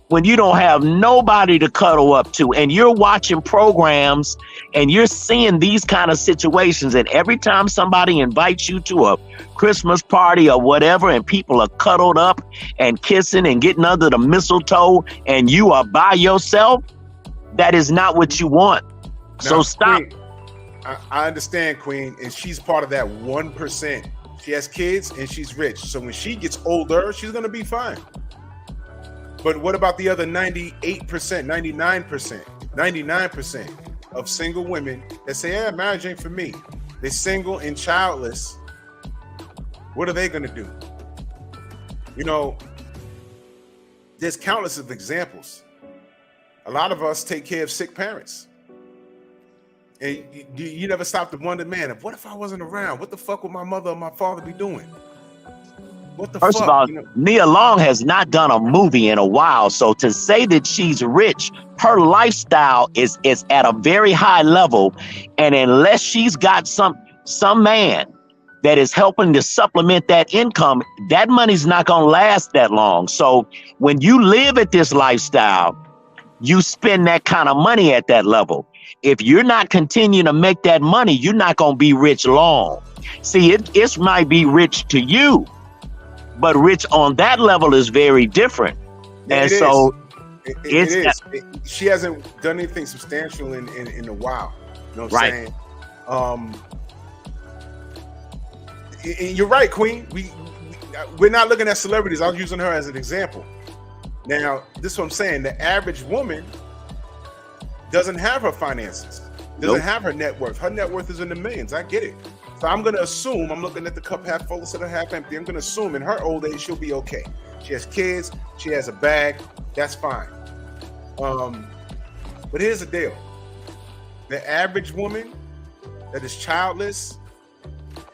when you don't have nobody to cuddle up to, and you're watching programs and you're seeing these kind of situations. And every time somebody invites you to a Christmas party or whatever, and people are cuddled up and kissing and getting under the mistletoe, and you are by yourself, that is not what you want. Now, so stop. Queen, I understand, Queen, and she's part of that 1%. She has kids and she's rich. So when she gets older, she's going to be fine. But what about the other 98%, 99%, 99% of single women that say, yeah, marriage ain't for me? They're single and childless. What are they going to do? You know, there's countless of examples. A lot of us take care of sick parents. And you never stop to wonder, man, what if I wasn't around? What the fuck would my mother or my father be doing? What the First fuck? of all, you know? Nia Long has not done a movie in a while. So to say that she's rich, her lifestyle is at a very high level. And unless she's got some man that is helping to supplement that income, that money's not going to last that long. So when you live at this lifestyle, you spend that kind of money at that level. If you're not continuing to make that money, you're not going to be rich long. See, it might be rich to you, but rich on that level is very different. Yeah, and so she hasn't done anything substantial in a while. You know what I'm saying? And you're right, Queen. We're not looking at celebrities. I was using her as an example. Now, this is what I'm saying. The average woman doesn't have her finances, doesn't have her net worth. Her net worth is in the millions. I get it. So I'm going to assume, I'm looking at the cup half full instead of half empty. I'm going to assume in her old age, she'll be okay. She has kids. She has a bag. That's fine. But here's the deal. The average woman that is childless,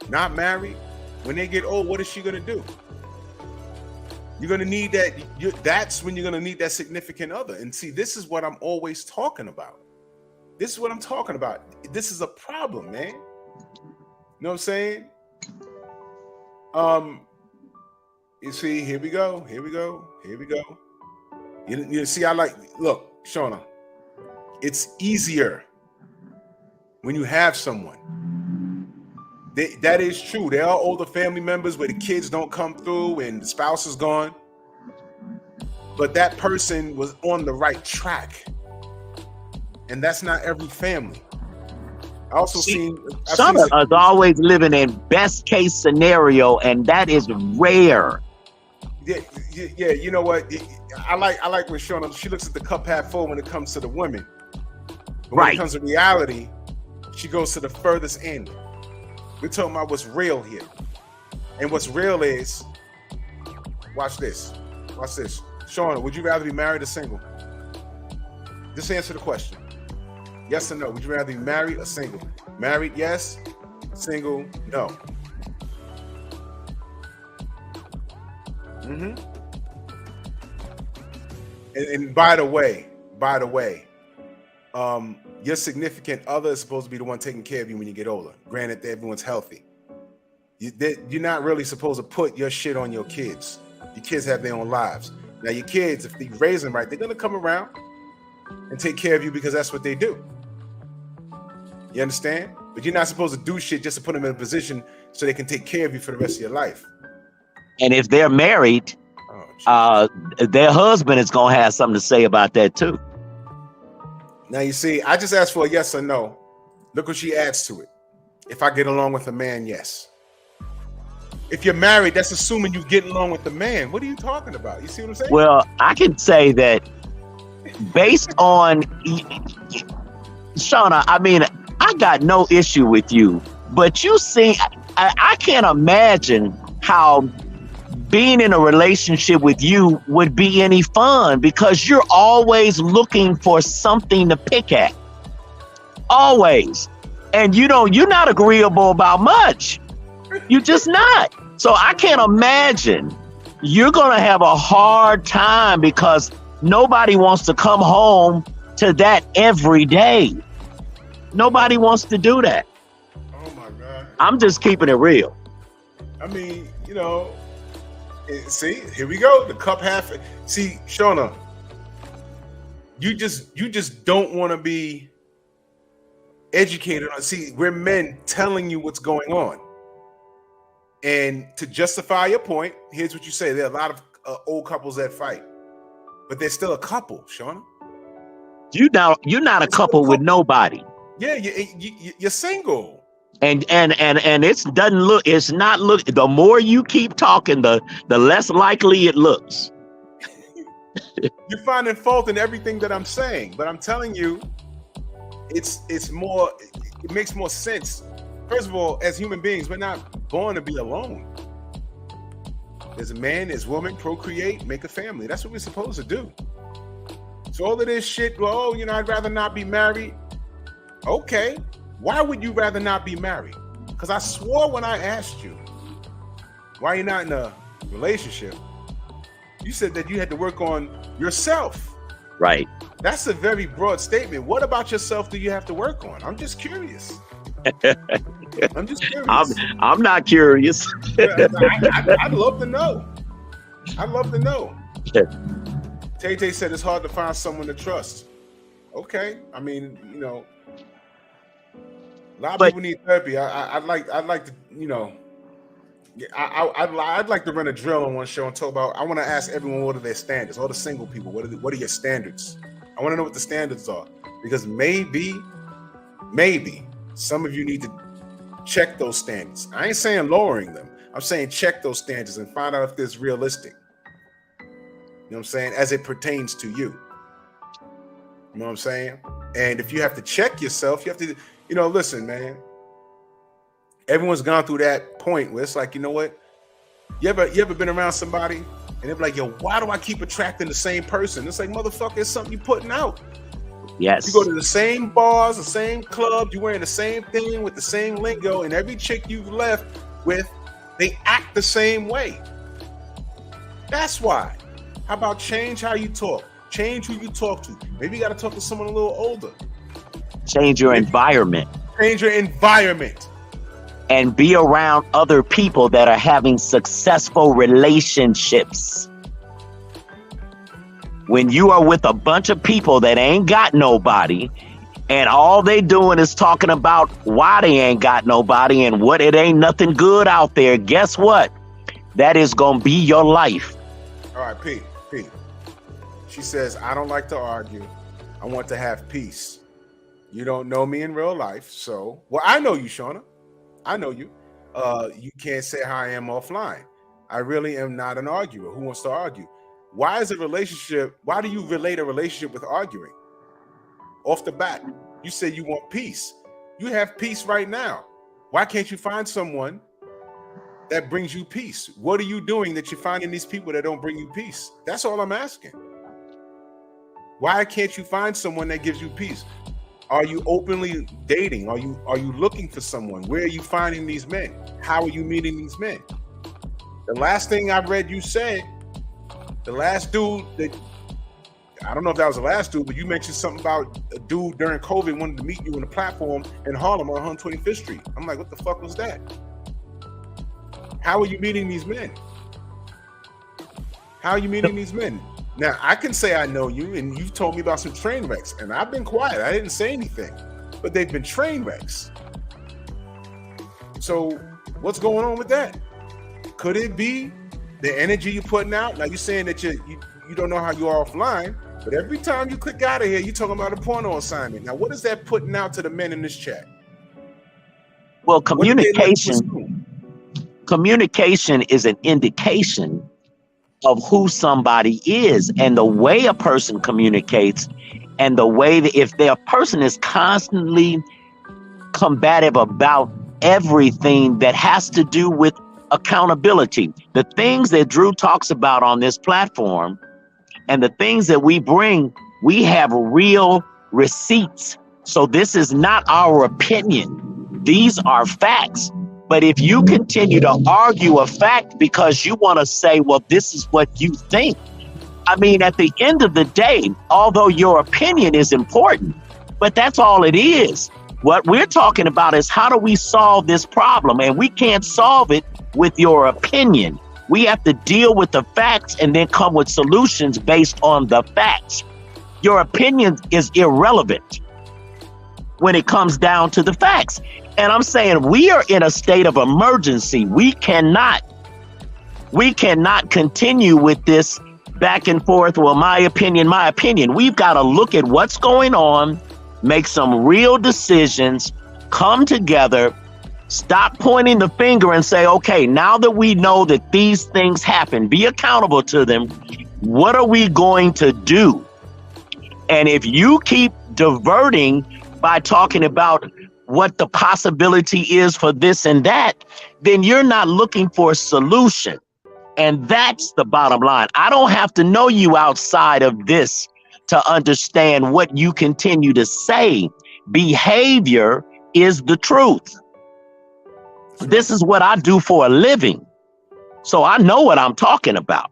not married, when they get old, what is she going to do? You're going to need that. That's when you're going to need that significant other. And see, this is what I'm always talking about. This is what I'm talking about. This is a problem, man. You know what I'm saying? You see, here we go. You see, look, Shauna, it's easier when you have someone. That is true. There are older family members where the kids don't come through and the spouse is gone. But that person was on the right track. And that's not every family. I also seen some of us always living in best case scenario, and that is rare. Yeah. You know what? I like when Shauna, she looks at the cup half full when it comes to the women. But when it comes to reality, she goes to the furthest end. We're talking about what's real here. And what's real is, watch this. Shauna, would you rather be married or single? Just answer the question. Yes or no? Would you rather be married or single? Married, yes. Single, no. And by the way, your significant other is supposed to be the one taking care of you when you get older. Granted that everyone's healthy. You're not really supposed to put your shit on your kids. Your kids have their own lives. Now your kids, if they raise them right, they're going to come around and take care of you because that's what they do. You understand? But you're not supposed to do shit just to put them in a position so they can take care of you for the rest of your life. And if they're married, their husband is going to have something to say about that too. Now, you see, I just asked for a yes or no. Look what she adds to it. If I get along with a man, yes. If you're married, that's assuming you get along with the man. What are you talking about? You see what I'm saying? Well, I can say that based on Shauna, I mean, I got no issue with you, but you see, I can't imagine how being in a relationship with you would be any fun because you're always looking for something to pick at. Always. And you're not agreeable about much. You're just not. So I can't imagine you're going to have a hard time because nobody wants to come home to that every day. Nobody wants to do that. Oh my God. I'm just keeping it real. I mean, you know, see, here we go. The cup half. See, Shauna, you just don't want to be educated on. See, we're men telling you what's going on, and to justify your point, here's what you say: there are a lot of old couples that fight, but they're still a couple, Shauna. You're not a couple with nobody. Yeah, you're single. And it's not look. The more you keep talking, the less likely it looks. You're finding fault in everything that I'm saying, but I'm telling you, it makes more sense. First of all, as human beings, we're not born to be alone. There's a man, there's woman, procreate, make a family. That's what we're supposed to do. So all of this shit, well, you know, I'd rather not be married. Okay, why would you rather not be married? Because I swore when I asked you why you're not in a relationship, you said that you had to work on yourself. Right. That's a very broad statement. What about yourself do you have to work on? I'm just curious. I'm just curious. I'm not curious. I'd love to know. I'd love to know. Tay said it's hard to find someone to trust. Okay, I mean, you know, a lot of people need therapy. I'd like to, you know, I'd like to run a drill on one show and talk about. I want to ask everyone what are their standards. All the single people, what are your standards? I want to know what the standards are, because maybe some of you need to check those standards. I ain't saying lowering them. I'm saying check those standards and find out if it's realistic. You know what I'm saying? As it pertains to you. You know what I'm saying? And if you have to check yourself, you have to, you know, listen, man. Everyone's gone through that point where it's like, you know what? You ever been around somebody and they're like, yo, why do I keep attracting the same person? It's like, motherfucker, it's something you're putting out. Yes. You go to the same bars, the same clubs, you're wearing the same thing with the same lingo, and every chick you've left with, they act the same way. That's why. How about change how you talk? Change who you talk to. Maybe you got to talk to someone a little older. Change your environment. Change your environment. And be around other people that are having successful relationships. When you are with a bunch of people that ain't got nobody, and all they doing is talking about why they ain't got nobody and what it ain't nothing good out there, guess what? That is gonna be your life. All right, P. She says, I don't like to argue. I want to have peace. You don't know me in real life, so... Well, I know you, Shauna. I know you. You can't say how I am offline. I really am not an arguer. Who wants to argue? Why is a relationship... Why do you relate a relationship with arguing? Off the bat, you say you want peace. You have peace right now. Why can't you find someone that brings you peace? What are you doing that you're finding these people that don't bring you peace? That's all I'm asking. Why can't you find someone that gives you peace? Are you openly dating? Are you looking for someone? Where are you finding these men? How are you meeting these men? The last thing I read you say, the last dude that, I don't know if that was the last dude, but you mentioned something about a dude during COVID wanted to meet you on the platform in Harlem on 125th Street. I'm like, what the fuck was that? How are you meeting these men? How are you meeting these men? Now, I can say I know you, and you've told me about some train wrecks, and I've been quiet. I didn't say anything, but they've been train wrecks. So what's going on with that? Could it be the energy you're putting out? Now, you're saying that you don't know how you are offline, but every time you click out of here, you're talking about a porno assignment. Now, what is that putting out to the men in this chat? Well, communication is an indication of who somebody is, and the way a person communicates, and the way that if their person is constantly combative about everything that has to do with accountability, the things that Drew talks about on this platform and the things that we bring, we have real receipts. So this is not our opinion. These are facts. But if you continue to argue a fact because you want to say, well, this is what you think. I mean, at the end of the day, although your opinion is important, but that's all it is. What we're talking about is how do we solve this problem? And we can't solve it with your opinion. We have to deal with the facts and then come with solutions based on the facts. Your opinion is irrelevant when it comes down to the facts. And I'm saying we are in a state of emergency. We cannot continue with this back and forth. Well, my opinion. We've got to look at what's going on, make some real decisions, come together, stop pointing the finger and say, okay, now that we know that these things happen, be accountable to them. What are we going to do? And if you keep diverting by talking about what the possibility is for this and that, then you're not looking for a solution. And that's the bottom line. I don't have to know you outside of this to understand what you continue to say. Behavior is the truth. This is what I do for a living. So I know what I'm talking about.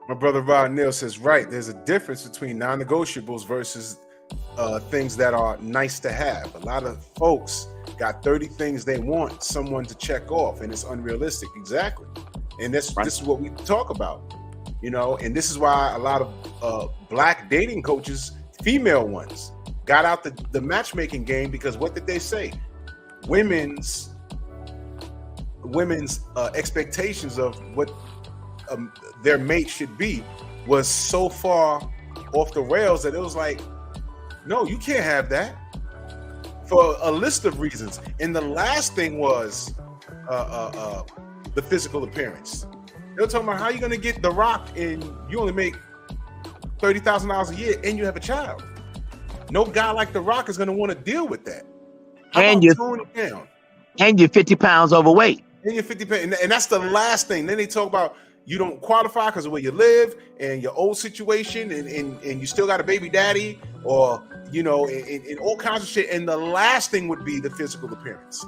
My brother Rod Neal says, right, there's a difference between non-negotiables versus things that are nice to have. A lot of folks got 30 things they want someone to check off, and it's unrealistic. Exactly. And this is what we talk about, you know, and this is why a lot of black dating coaches, female ones, got out the matchmaking game, because what did they say? Women's expectations of what their mate should be was so far off the rails that it was like, no, you can't have that, for a list of reasons. And the last thing was the physical appearance. They were talking about how you're going to get The Rock and you only make $30,000 a year and you have a child. No guy like The Rock is going to want to deal with that. And you're 50 pounds overweight. And you're 50 pounds. And that's the last thing. Then they talk about you don't qualify because of where you live and your old situation, and you still got a baby daddy, or, you know, and all kinds of shit. And the last thing would be the physical appearance.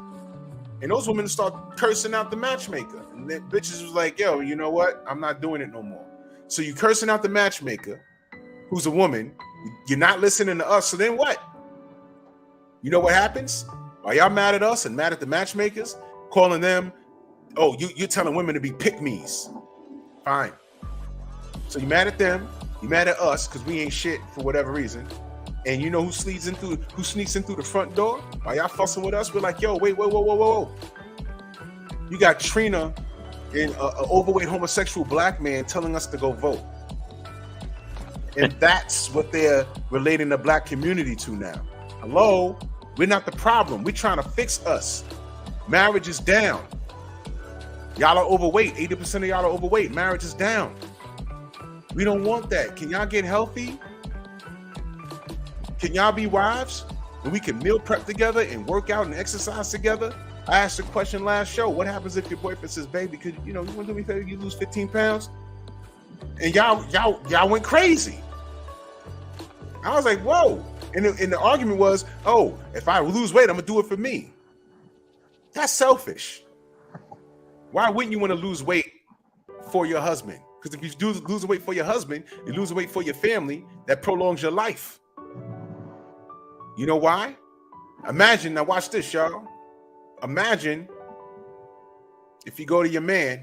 And those women start cursing out the matchmaker. And then bitches was like, yo, you know what? I'm not doing it no more. So you cursing out the matchmaker, who's a woman. You're not listening to us. So then what? You know what happens? Are y'all mad at us and mad at the matchmakers? Calling them, oh, you're telling women to be pick-me's. Fine. So you mad at them, you mad at us because we ain't shit for whatever reason. And you know who sneaks in through the front door? While y'all fussing with us, we're like, yo, wait, whoa. You got Trina and an overweight homosexual black man telling us to go vote. And that's what they're relating the black community to now. Hello? We're not the problem. We're trying to fix us. Marriage is down. Y'all are overweight. 80% of y'all are overweight. Marriage is down. We don't want that. Can y'all get healthy? Can y'all be wives? And we can meal prep together and work out and exercise together? I asked the question last show. What happens if your boyfriend says, baby, could you want to do me a favor? You lose 15 pounds? And y'all went crazy. I was like, whoa. And the argument was, oh, if I lose weight, I'm going to do it for me. That's selfish. Why wouldn't you want to lose weight for your husband? Because if you do lose weight for your husband, you lose weight for your family, that prolongs your life. You know why? Imagine, now watch this, y'all. Imagine if you go to your man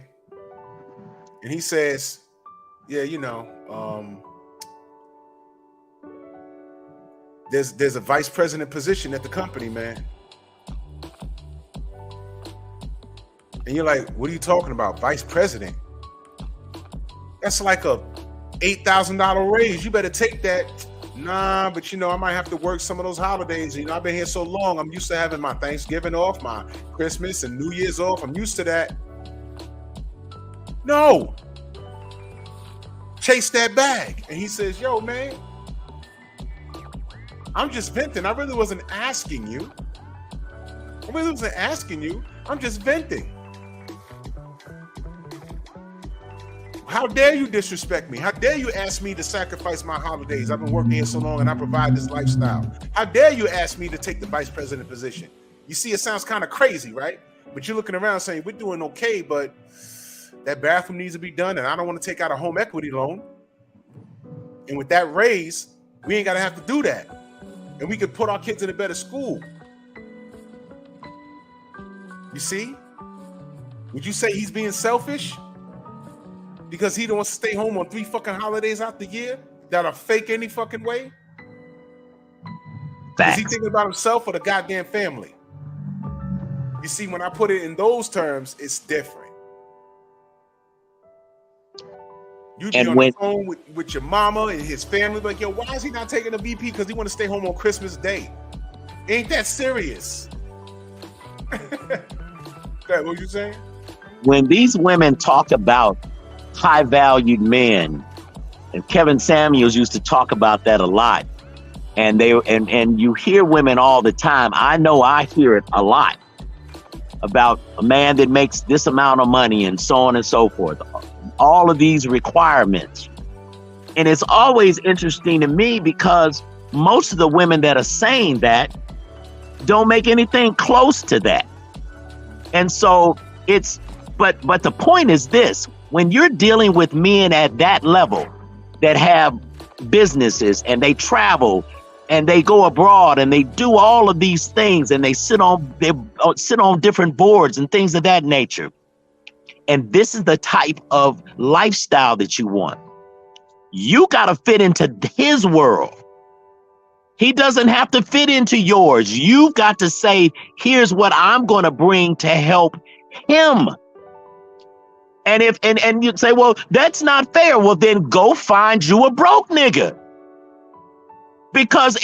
and he says, yeah, there's a vice president position at the company, man. And you're like, what are you talking about? Vice president? That's like a $8,000 raise. You better take that. Nah, but I might have to work some of those holidays. I've been here so long. I'm used to having my Thanksgiving off, my Christmas and New Year's off. I'm used to that. No. Chase that bag. And he says, yo, man, I'm just venting. I really wasn't asking you. I'm just venting. How dare you disrespect me? How dare you ask me to sacrifice my holidays? I've been working here so long and I provide this lifestyle. How dare you ask me to take the vice president position? You see, it sounds kind of crazy, right? But you're looking around saying, we're doing okay, but that bathroom needs to be done and I don't want to take out a home equity loan. And with that raise, we ain't got to have to do that. and we could put our kids in a better school. You see? Would you say he's being selfish? Because he don't want to stay home on 3 fucking holidays out the year that are fake any fucking way? Facts. Is he thinking about himself or the goddamn family? You see, when I put it in those terms, it's different. You'd be on the phone with your mama and his family, like, yo, why is he not taking a BP? Because he want to stay home on Christmas Day. Ain't that serious? What were you saying? When these women talk about high-valued men, and Kevin Samuels used to talk about that a lot, and you hear women all the time. I know I hear it a lot about a man that makes this amount of money and so on and so forth. All of these requirements. And it's always interesting to me because most of the women that are saying that don't make anything close to that. And so but the point is this: when you're dealing with men at that level that have businesses and they travel and they go abroad and they do all of these things and they sit on different boards and things of that nature, and this is the type of lifestyle that you want, you got to fit into his world. He doesn't have to fit into yours. You've got to say, here's what I'm going to bring to help him. And and you'd say, well, that's not fair. Well, then go find you a broke nigga. Because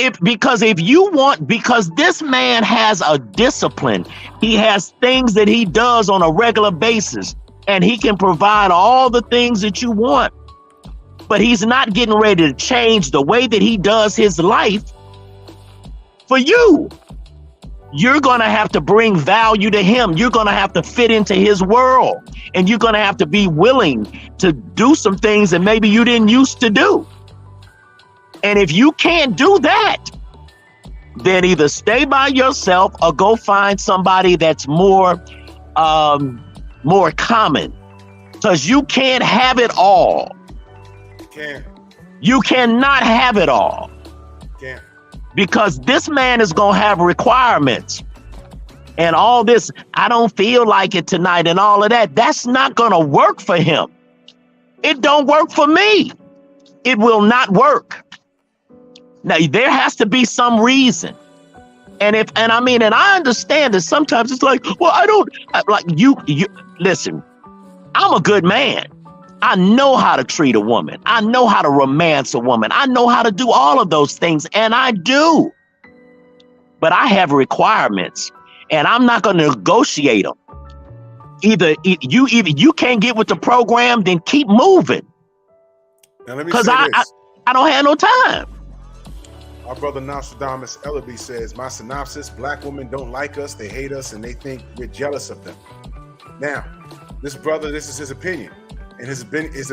this man has a discipline. He has things that he does on a regular basis, and he can provide all the things that you want. But he's not getting ready to change the way that he does his life for you. You're going to have to bring value to him. You're going to have to fit into his world, and you're going to have to be willing to do some things that maybe you didn't used to do. And if you can't do that, then either stay by yourself or go find somebody that's more common, because you can't have it all. You cannot have it all. Because this man is going to have requirements and all this. I don't feel like it tonight and all of that. That's not going to work for him. It don't work for me. It will not work. Now, there has to be some reason. And I understand that sometimes it's like, well, you listen, I'm a good man. I know how to treat a woman. I know how to romance a woman. I know how to do all of those things, and I do. But I have requirements, and I'm not going to negotiate them. Either you can't get with the program, then keep moving. Now let me say this. I don't have no time. Our brother Nostradamus Ellaby says, my synopsis: black women don't like us, they hate us, and they think we're jealous of them. Now, this brother, this is his opinion. And his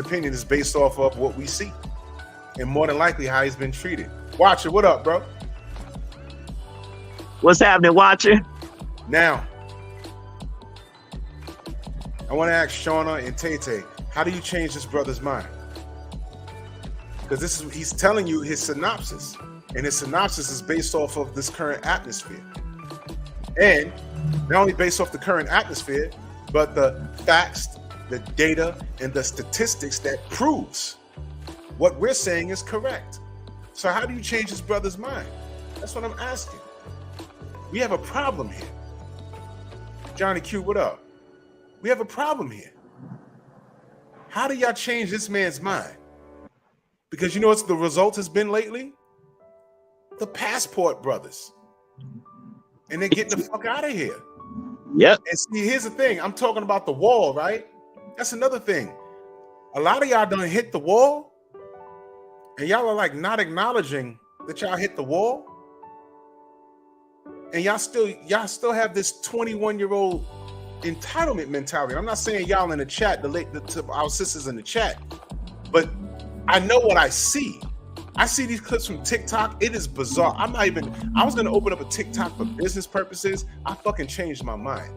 opinion is based off of what we see, and more than likely how he's been treated. Watcher, what up, bro? What's happening, Watcher? Now, I want to ask Shauna and Tay, how do you change this brother's mind? Because he's telling you his synopsis, and his synopsis is based off of this current atmosphere. And not only based off the current atmosphere, but the facts, the data, and the statistics that proves what we're saying is correct. So how do you change this brother's mind? That's what I'm asking. We have a problem here. Johnny Q, what up? We have a problem here. How do y'all change this man's mind? Because you know what the result has been lately? The passport brothers. And they're getting the fuck out of here. Yep. And see, here's the thing. I'm talking about the wall, right? That's another thing. A lot of y'all done hit the wall, and y'all are like not acknowledging that y'all hit the wall. And y'all still have this 21-year-old entitlement mentality. I'm not saying y'all in the chat, to our sisters in the chat, but I know what I see. I see these clips from TikTok. It is bizarre. I was going to open up a TikTok for business purposes. I fucking changed my mind.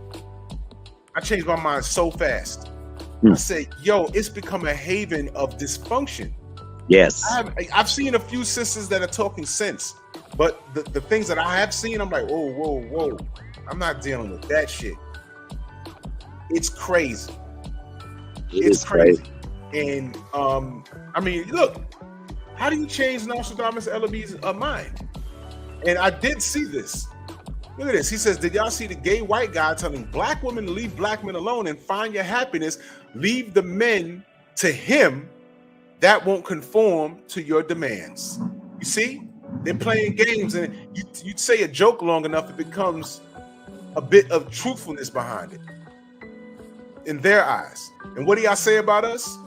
I changed my mind so fast. I said, yo, it's become a haven of dysfunction. Yes. I've seen a few sisters that are talking sense. But the things that I have seen, I'm like, whoa. I'm not dealing with that shit. It's crazy. It's crazy. And I mean, look, how do you change Nostradamus LB's mind? And I did see this. Look at this. He says, did y'all see the gay white guy telling black women to leave black men alone and find your happiness? Leave the men to him that won't conform to your demands. You see? They're playing games, and you say a joke long enough, it becomes a bit of truthfulness behind it in their eyes. And what do y'all say about us?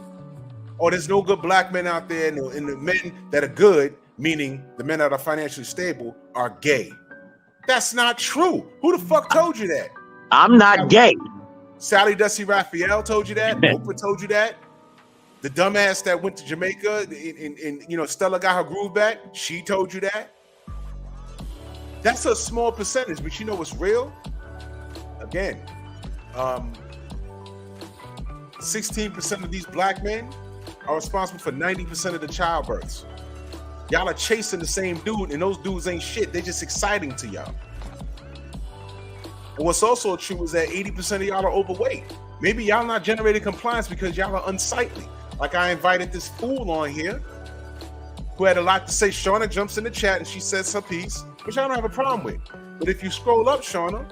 Oh, there's no good black men out there, and the men that are good, meaning the men that are financially stable, are gay. That's not true. Who the fuck told you that? I'm not gay. Sally Dusty Raphael told you that. Oprah told you that. The dumbass that went to Jamaica and Stella got her groove back, she told you that. That's a small percentage, but you know what's real? Again, 16% of these black men are responsible for 90% of the childbirths. Y'all are chasing the same dude, and those dudes ain't shit. They're just exciting to y'all. And what's also true is that 80% of y'all are overweight. Maybe y'all not generating compliance because y'all are unsightly. Like I invited this fool on here who had a lot to say. Shauna jumps in the chat and she says her piece, which I don't have a problem with. But if you scroll up, Shauna,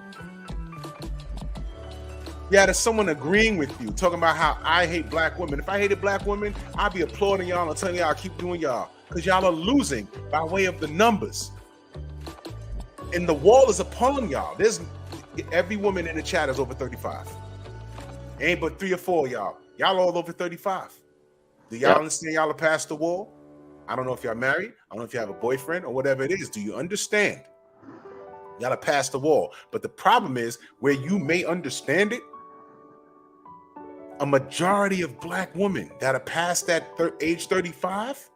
there's someone agreeing with you, talking about how I hate black women. If I hated black women, I'd be applauding y'all and telling y'all keep doing y'all, because y'all are losing by way of the numbers. And the wall is upon y'all. There's every woman in the chat is over 35. Ain't but 3 or 4 of y'all. Y'all all over 35. Do y'all understand y'all are past the wall? I don't know if y'all married. I don't know if you have a boyfriend or whatever it is. Do you understand? Y'all are past the wall. But the problem is, where you may understand it, a majority of black women that are past that age 35,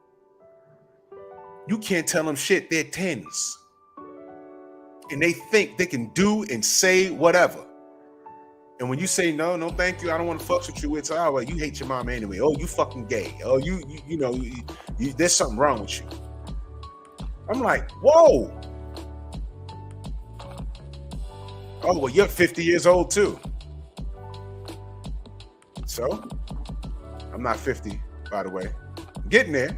you can't tell them shit. They're 10s. And they think they can do and say whatever. And when you say no, thank you, I don't want to fuck with you, it's well, you hate your mom anyway. Oh, you fucking gay. Oh, you there's something wrong with you. I'm like, whoa. Oh, well, you're 50 years old too. So, I'm not 50, by the way. I'm getting there.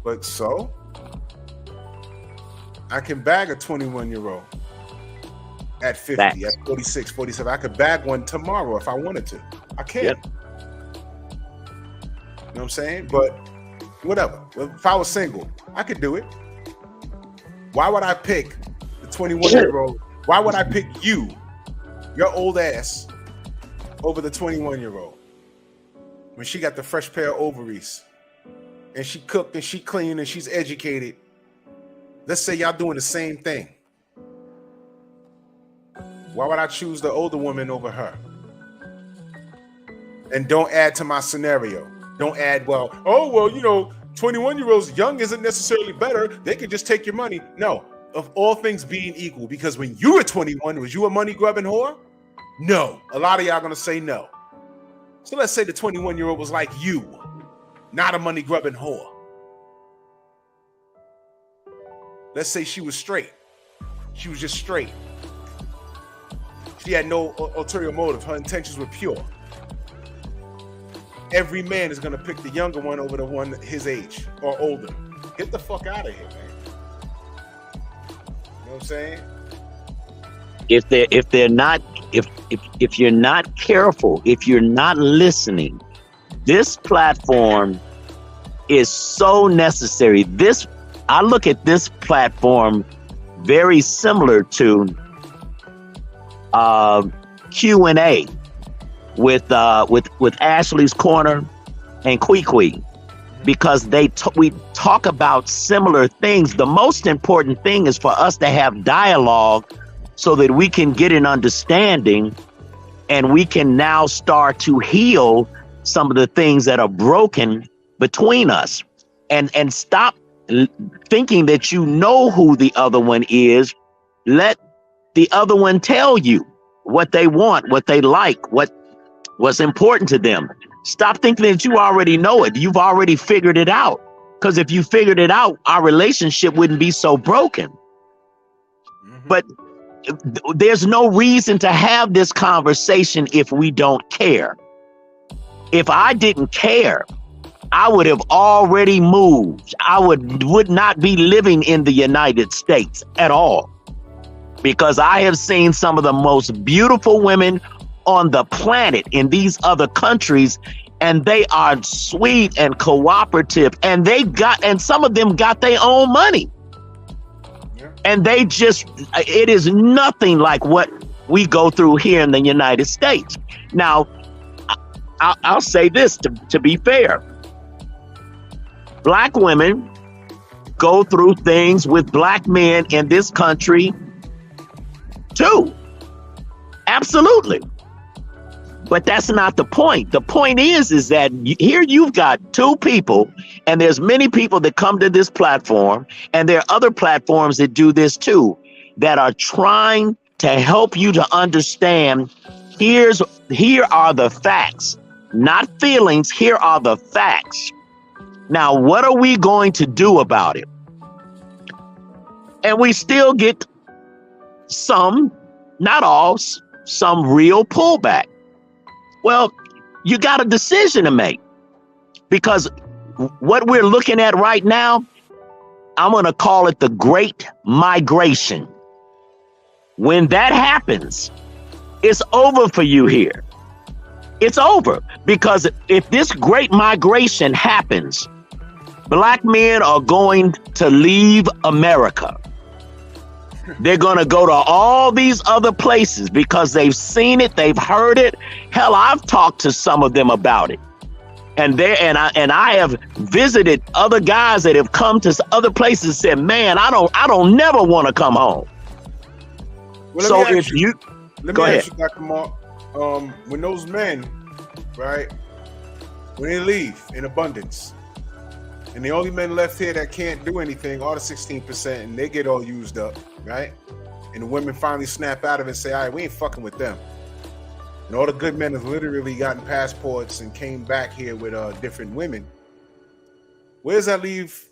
But so, I can bag a 21-year-old. At 50, Facts. At 46, 47. I could bag one tomorrow if I wanted to. I can. Yep. You know what I'm saying? But whatever. If I was single, I could do it. Why would I pick the 21-year-old? Why would I pick you, your old ass, over the 21-year-old? When she got the fresh pair of ovaries, and she cooked and she cleaned and she's educated. Let's say y'all doing the same thing. Why would I choose the older woman over her? And don't add to my scenario. Don't add, 21-year-olds young isn't necessarily better. They could just take your money. No, of all things being equal, because when you were 21, was you a money grubbing whore? No. A lot of y'all gonna say no. So let's say the 21-year-old was like you, not a money grubbing whore. Let's say she was straight. She was just straight. She had no ulterior motive. Her intentions were pure. Every man is going to pick the younger one over the one his age or older. Get the fuck out of here, man. You know what I'm saying? If you're not careful, if you're not listening, this platform is so necessary. I look at this platform very similar to Q&A with Ashley's Corner and Kwee, because we talk about similar things. The most important thing is for us to have dialogue so that we can get an understanding, and we can now start to heal some of the things that are broken between us, and stop thinking that you know who the other one is. Let the other one tell you what they want, what they like, what's important to them. Stop thinking that you already know it. You've already figured it out. Because if you figured it out, our relationship wouldn't be so broken. But there's no reason to have this conversation if we don't care. If I didn't care, I would have already moved. I would not be living in the United States at all, because I have seen some of the most beautiful women on the planet in these other countries, and they are sweet and cooperative, and some of them got their own money. And it is nothing like what we go through here in the United States. Now, I'll say this to be fair. Black women go through things with black men in this country too. Absolutely. But that's not the point. The point is that here you've got two people, and there's many people that come to this platform, and there are other platforms that do this too, that are trying to help you to understand here are the facts, not feelings. Here are the facts. Now, what are we going to do about it? And we still get some, not all, some real pullback. Well, you got a decision to make, because what we're looking at right now, I'm going to call it the Great Migration. When that happens, it's over for you here. It's over, because if this Great Migration happens, black men are going to leave America. They're going to go to all these other places because they've seen it, they've heard it. Hell, I've talked to some of them about it. And I have visited other guys that have come to other places and said, man, I don't never want to come home. Well, So let me if you go ahead. ask you, Dr. Mark, when those men, right, when they leave in abundance, and the only men left here that can't do anything are the 16%, and they get all used up, right? And the women finally snap out of it and say, all right, we ain't fucking with them. And all the good men have literally gotten passports and came back here with different women. Where does that leave?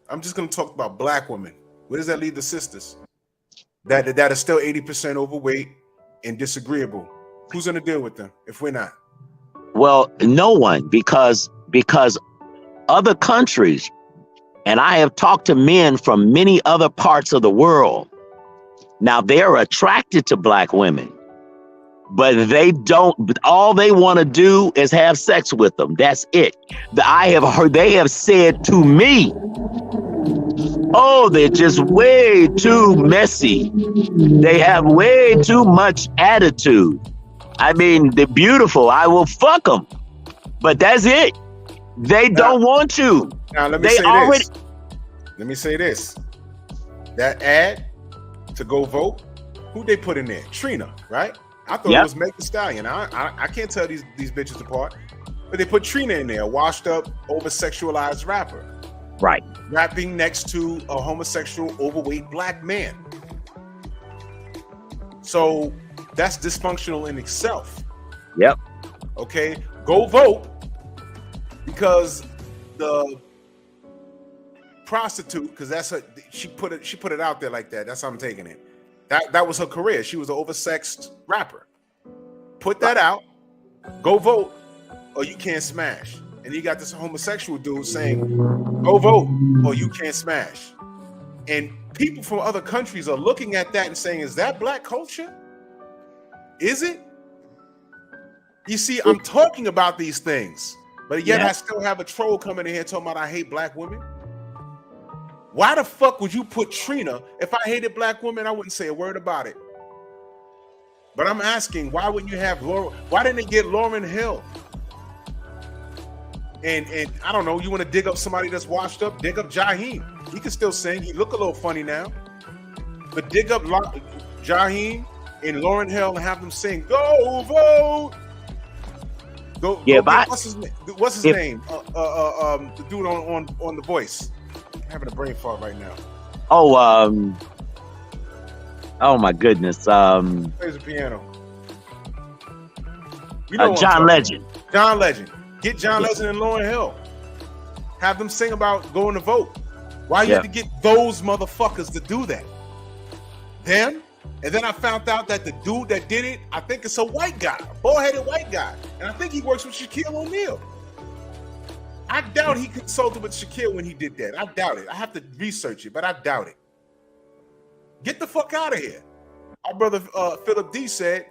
I'm just going to talk about black women. Where does that leave the sisters that are still 80% overweight and disagreeable? Who's going to deal with them if we're not? Well, no one, because other countries, and I have talked to men from many other parts of the world. Now, they're attracted to black women, but all they want to do is have sex with them. That's it. I have heard, they have said to me, oh, they're just way too messy. They have way too much attitude. I mean, they're beautiful. I will fuck them, but that's it. They don't want to. Now, let me say this. That ad to go vote, who they put in there? Trina, right? I thought it was Meg Thee Stallion. I can't tell these bitches apart, but they put Trina in there, washed up, over-sexualized rapper. Right. Rapping next to a homosexual, overweight black man. So that's dysfunctional in itself. Yep. Okay, go vote, because the prostitute, because that's her, she put it out there like that. That's how I'm taking it. That was her career. She was an oversexed rapper. Put that out, go vote, or you can't smash. And you got this homosexual dude saying, go vote, or you can't smash. And people from other countries are looking at that and saying, is that black culture? Is it? You see, I'm talking about these things, but yet I still have a troll coming in here talking about I hate black women. Why the fuck would you put Trina? If I hated black women, I wouldn't say a word about it. But I'm asking, why wouldn't you have Laura? Why didn't they get Lauryn Hill? And I don't know, you want to dig up somebody that's washed up? Dig up Jaheim. He can still sing. He look a little funny now. But dig up Jaheim and Lauryn Hill and have them sing, go vote. What's his name? The dude on The Voice. I'm having a brain fart right now. Oh my goodness. Plays the piano. You know John Legend. John Legend. Get John Legend and Lauryn Hill. Have them sing about going to vote. Why you had to get those motherfuckers to do that? Them? And then I found out that the dude that did it, I think it's a white guy, a bald-headed white guy. And I think he works with Shaquille O'Neal. I doubt he consulted with Shaquille when he did that. I doubt it. I have to research it, but I doubt it. Get the fuck out of here. Our brother Philip D said,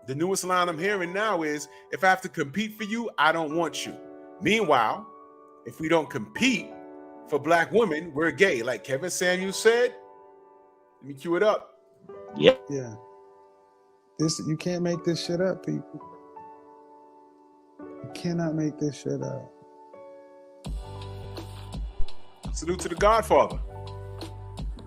the newest line I'm hearing now is, if I have to compete for you, I don't want you. Meanwhile, if we don't compete for black women, we're gay. Like Kevin Samuels said, let me cue it up. Yeah. Yeah. You can't make this shit up, people. You cannot make this shit up. Salute to the Godfather.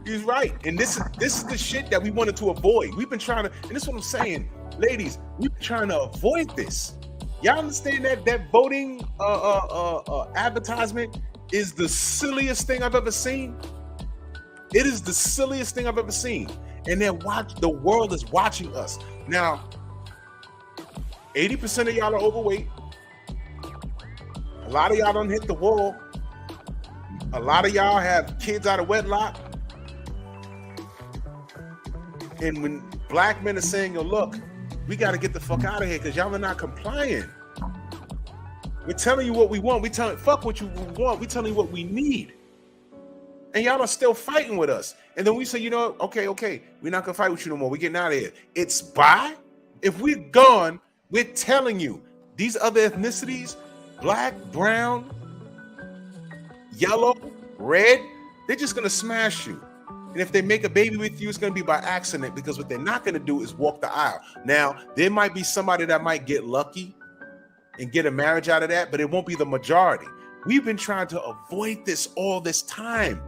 He's right. And this is the shit that we wanted to avoid. We've been trying to, and this is what I'm saying, ladies, we've been trying to avoid this. Y'all understand that voting advertisement is the silliest thing I've ever seen? It is the silliest thing I've ever seen. And the world is watching us. Now, 80% of y'all are overweight. A lot of y'all done hit the wall. A lot of y'all have kids out of wedlock. And when black men are saying, yo, look, we got to get the fuck out of here because y'all are not complying. We're telling you what we want. Fuck what you want. We're telling you what we need. And y'all are still fighting with us. And then we say, you know, okay, we're not going to fight with you no more. We're getting out of here. It's bye. If we're gone, we're telling you, these other ethnicities, black, brown, yellow, red, they're just going to smash you. And if they make a baby with you, it's going to be by accident, because what they're not going to do is walk the aisle. Now, there might be somebody that might get lucky and get a marriage out of that, but it won't be the majority. We've been trying to avoid this all this time.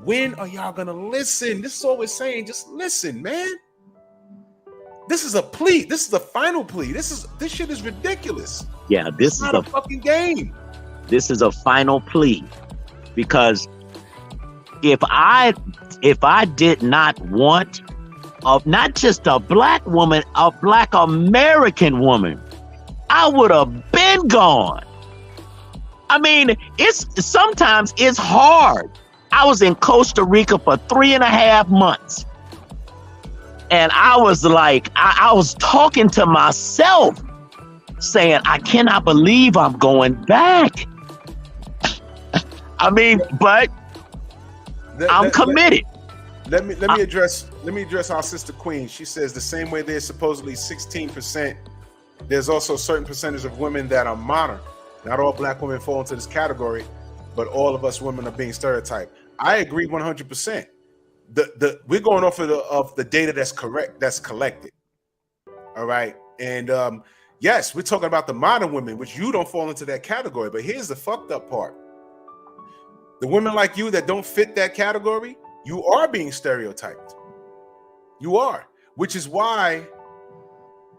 When are y'all going to listen? This is all we're saying. Just listen, man. This is a plea. This is the final plea. This shit is ridiculous. Yeah, this is not a fucking game. This is a final plea, because if I did not want not just a black woman, a black American woman, I would have been gone. I mean, sometimes it's hard. I was in Costa Rica for 3.5 months. And I was like, I was talking to myself saying, I cannot believe I'm going back. I mean, but I'm committed. Let me address our sister Queen. She says the same way there's supposedly 16%, there's also a certain percentage of women that are modern. Not all black women fall into this category, but all of us women are being stereotyped. I agree 100%. We're going off of the data that's correct, that's collected. All right. And yes, we're talking about the modern women, which you don't fall into that category. But here's the fucked up part. The women like you that don't fit that category, you are being stereotyped. You are, which is why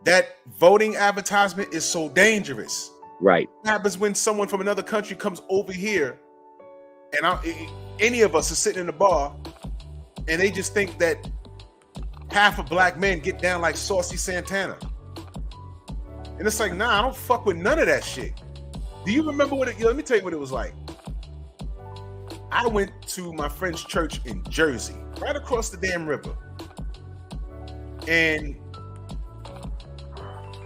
that voting advertisement is so dangerous. Right. What happens when someone from another country comes over here and any of us are sitting in the bar and they just think that half of black men get down like Saucy Santana. And it's like, nah, I don't fuck with none of that shit. Do you remember let me tell you what it was like. I went to my friend's church in Jersey, right across the damn river. And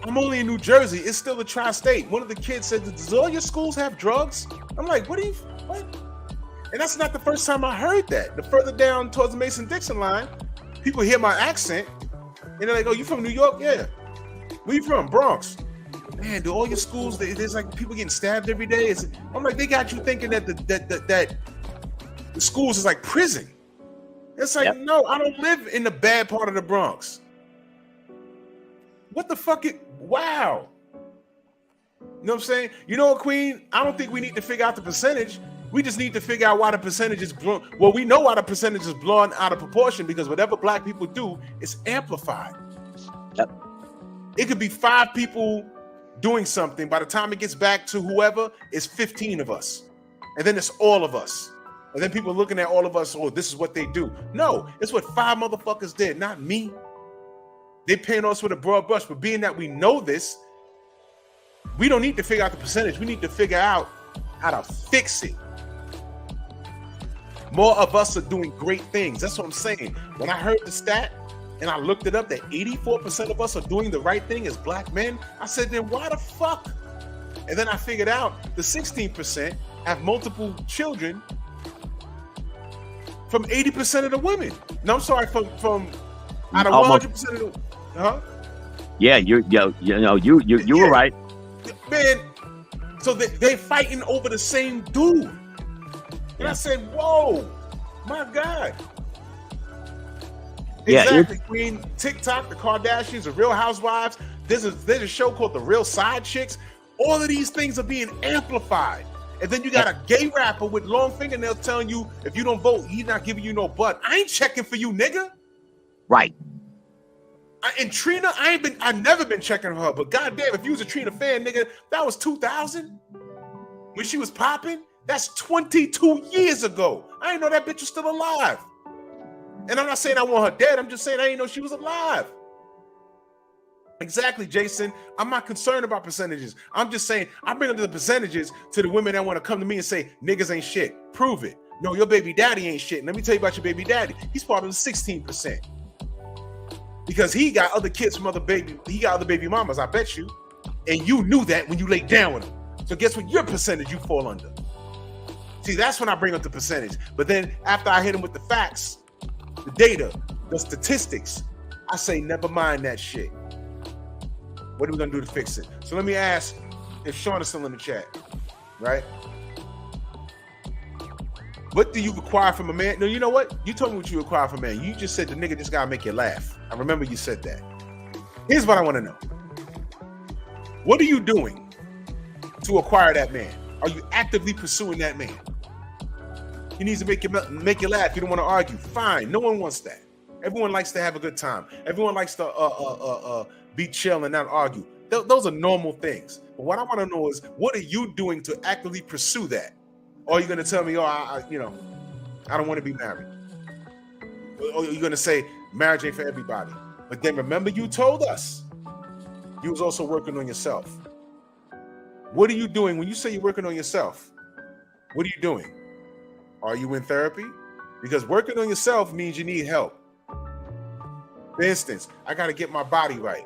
I'm only in New Jersey. It's still a tri-state. One of the kids said, does all your schools have drugs? I'm like, what? And that's not the first time I heard that. The further down towards the Mason-Dixon line, people hear my accent and they're like, oh, you from New York? Yeah. Where you from? Bronx. Man, do all your schools, there's like people getting stabbed every day? I'm like, they got you thinking that the schools is like prison. It's like, no, I don't live in the bad part of the Bronx. What the fuck? Wow. You know what I'm saying? You know what, Queen? I don't think we need to figure out the percentage. We just need to figure out why the percentage is blown. Well, we know why the percentage is blown out of proportion, because whatever black people do is amplified. Yep. It could be 5 people doing something. By the time it gets back to whoever, it's 15 of us. And then it's all of us. And then people looking at all of us, oh, this is what they do. No, it's what 5 motherfuckers did, not me. They paint us with a broad brush, but being that we know this, we don't need to figure out the percentage. We need to figure out how to fix it. More of us are doing great things. That's what I'm saying. When I heard the stat and I looked it up that 84% of us are doing the right thing as black men, I said, then why the fuck? And then I figured out the 16% have multiple children from 80% of the women. No, I'm sorry, from out of 100% of the, Yeah, you were right. Man, so they fighting over the same dude. And I said, whoa, my God. Yeah, exactly, Queen. TikTok, the Kardashians, the Real Housewives. There's a show called The Real Side Chicks. All of these things are being amplified. And then you got a gay rapper with long fingernails telling you, if you don't vote, he's not giving you no butt. I ain't checking for you, nigga. Right. And Trina, I've never been checking for her. But goddamn, if you was a Trina fan, nigga, that was 2000 when she was popping. That's 22 years ago. I didn't know that bitch was still alive. And I'm not saying I want her dead. I'm just saying I didn't know she was alive. Exactly, Jason. I'm not concerned about percentages. I'm just saying I bring up the percentages to the women that want to come to me and say, niggas ain't shit. Prove it. No, your baby daddy ain't shit. And let me tell you about your baby daddy. He's part of the 16%. Because he got other kids from he got other baby mamas, I bet you. And you knew that when you laid down with him. So guess what your percentage you fall under? See, that's when I bring up the percentage. But then after I hit him with the facts, the data, the statistics, I say, never mind that shit. What are we gonna do to fix it? So let me ask if Sean is still in the chat, right? What do you require from a man? No, you know what? You told me what you require from a man. You just said the nigga just gotta make you laugh. I remember you said that. Here's what I want to know. What are you doing to acquire that man? Are you actively pursuing that man? He needs to make you laugh. You don't want to argue. Fine. No one wants that. Everyone likes to have a good time. Everyone likes to be chill and not argue. Those are normal things. But what I want to know is, what are you doing to actively pursue that? Or are you going to tell me, I don't want to be married? Or you're going to say marriage ain't for everybody? But then remember, you told us you was also working on yourself. What are you doing when you say you're working on yourself? What are you doing? Are you in therapy? Because working on yourself means you need help. For instance, I got to get my body right.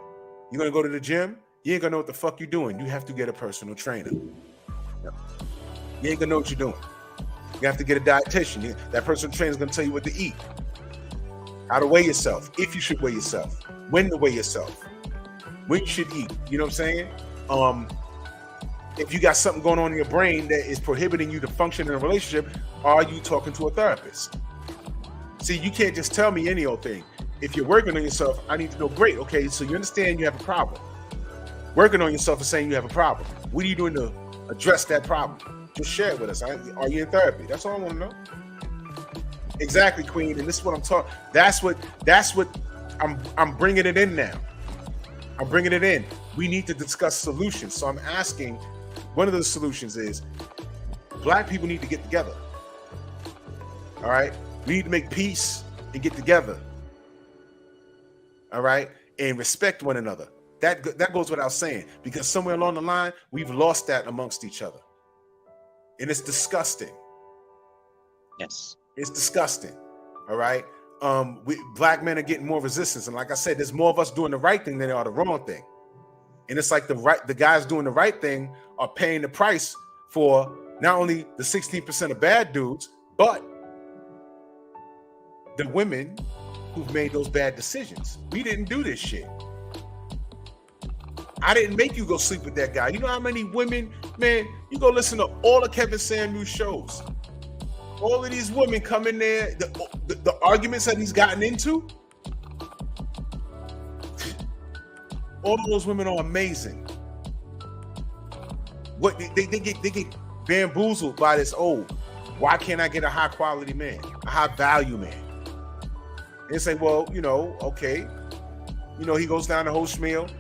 You're going to go to the gym? You ain't going to know what the fuck you're doing. You have to get a personal trainer. Yep. You ain't going to know what you're doing. You have to get a dietitian. That personal trainer is going to tell you what to eat, how to weigh yourself, if you should weigh yourself, when to weigh yourself, when you should eat. You know what I'm saying? If you got something going on in your brain that is prohibiting you to function in a relationship, are you talking to a therapist? See, you can't just tell me any old thing. If you're working on yourself, I need to know, great, okay, so you understand you have a problem. Working on yourself is saying you have a problem. What are you doing to address that problem? Just share it with us. Are you in therapy? That's all I want to know. Exactly, Queen, and this is what I'm talking. That's what I'm bringing it in now. I'm bringing it in. We need to discuss solutions. So I'm asking, one of the solutions is black people need to get together. All right? We need to make peace and get together. All right? And respect one another. That goes without saying, because somewhere along the line, we've lost that amongst each other. And it's disgusting. Yes. It's disgusting. All right? Black men are getting more resistance. And like I said, there's more of us doing the right thing than there are the wrong thing. And it's like the guys doing the right thing are paying the price for not only the 16% of bad dudes, but the women who've made those bad decisions. We didn't do this shit. I didn't make you go sleep with that guy. You know how many women, man, you go listen to all of Kevin Samuel's shows. All of these women come in there, the arguments that he's gotten into, all of those women are amazing. What they get bamboozled by this, why can't I get a high quality man, a high value man? And say, well, okay. He goes down to whole schmeal,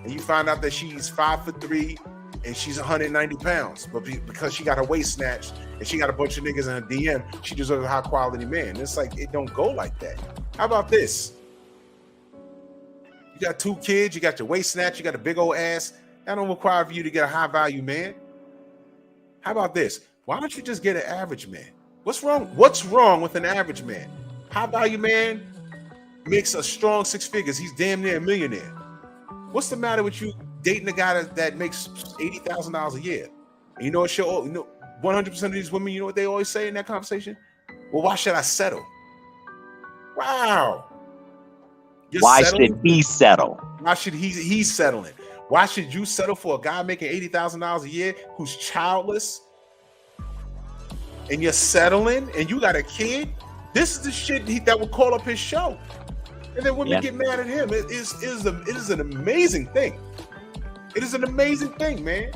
and you find out that she's 5'3" and she's 190 pounds, but because she got her waist snatched and she got a bunch of niggas in her DM, she deserves a high quality man. It's like, it don't go like that. How about this? You got 2 kids, you got your waist snatched, you got a big old ass. That don't require for you to get a high value man. How about this? Why don't you just get an average man? What's wrong? What's wrong with an average man? High value man makes a strong 6 figures. He's damn near a millionaire. What's the matter with you dating a guy that makes $80,000 a year? And you know what? 100% of these women, you know what they always say in that conversation? Well, why should I settle? Wow. Why should he settle? Why should he's settling? Why should you settle for a guy making $80,000 a year who's childless? And you're settling and you got a kid? This is the shit that would call up his show. And then women get mad at him. It is an amazing thing. It is an amazing thing, man.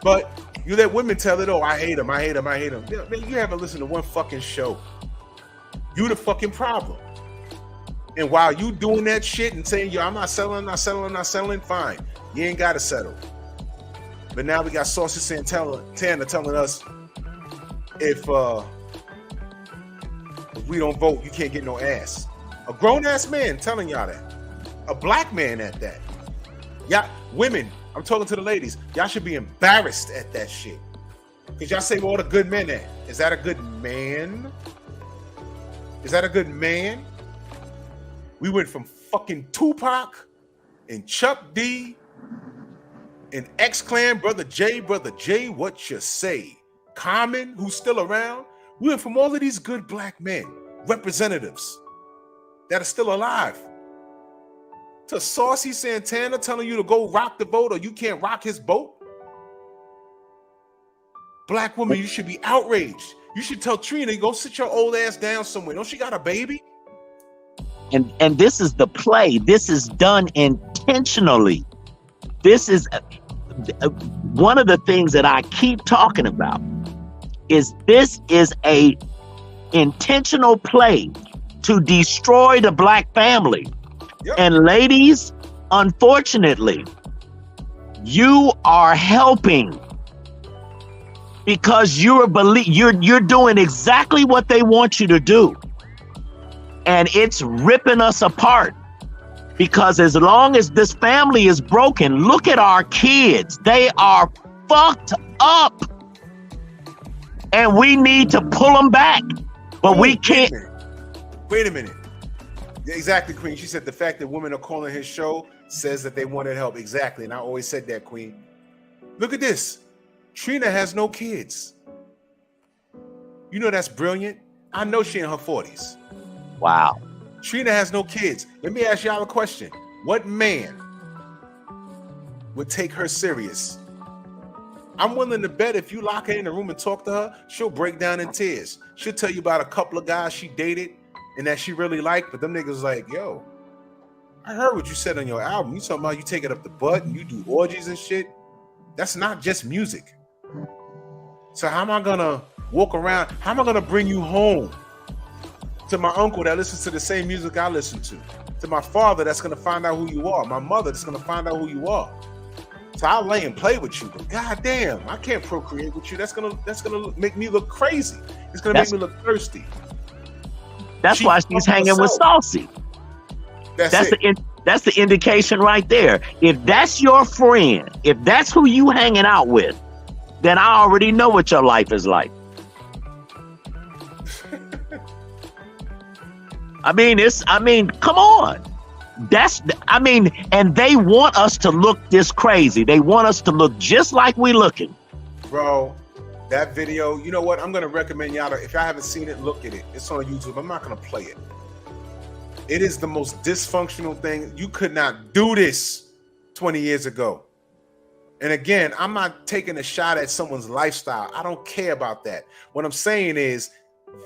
But you let women tell it, oh, I hate him, I hate him, I hate him. Man, you haven't listened to one fucking show. You the fucking problem. And while you doing that shit and saying, yo, I'm not settling, fine. You ain't got to settle. But now we got Saucy Santana telling us if we don't vote, you can't get no ass. A grown-ass man telling y'all that. A black man at that. Y'all, women, I'm talking to the ladies. Y'all should be embarrassed at that shit. Because y'all say, well, all the good men at. Is that a good man? Is that a good man? We went from fucking Tupac and Chuck D and X-Clan, Brother J, what you say? Common, who's still around. We went from all of these good black men, representatives that are still alive, to Saucy Santana telling you to go rock the boat or you can't rock his boat. Black woman, you should be outraged. You should tell Trina, go sit your old ass down somewhere. Don't she got a baby? And this is the play. This is done intentionally. This is one of the things that I keep talking about is this is a intentional play to destroy the black family. Yep. And ladies, unfortunately, you are helping because you're doing exactly what they want you to do. And it's ripping us apart because as long as this family is broken, look at our kids. They are fucked up. And we need to pull them back. But we can't. Wait a minute. Exactly, Queen. She said the fact that women are calling his show says that they wanted help. Exactly. And I always said that, Queen. Look at this. Trina has no kids. You know that's brilliant. I know she in her 40s. Wow. Trina has no kids. Let me ask y'all a question. What man would take her serious? I'm willing to bet if you lock her in a room and talk to her, she'll break down in tears. She'll tell you about a couple of guys she dated and that she really liked, but them niggas like, yo, I heard what you said on your album. You talking about you take it up the butt and you do orgies and shit. That's not just music. So how am I gonna walk around? How am I gonna bring you home to my uncle that listens to the same music I listen to my father that's gonna find out who you are, my mother that's gonna find out who you are? So I'll lay and play with you, but goddamn, I can't procreate with you. That's gonna make me look crazy. It's gonna make me look thirsty. That's why she's hanging with Saucy. That's the indication right there. If that's your friend, if that's who you hanging out with, then I already know what your life is like. I mean, come on. And they want us to look this crazy. They want us to look just like we looking. Bro, that video, you know what? I'm going to recommend y'all, if y'all haven't seen it, look at it. It's on YouTube. I'm not going to play it. It is the most dysfunctional thing. You could not do this 20 years ago. And again, I'm not taking a shot at someone's lifestyle. I don't care about that. What I'm saying is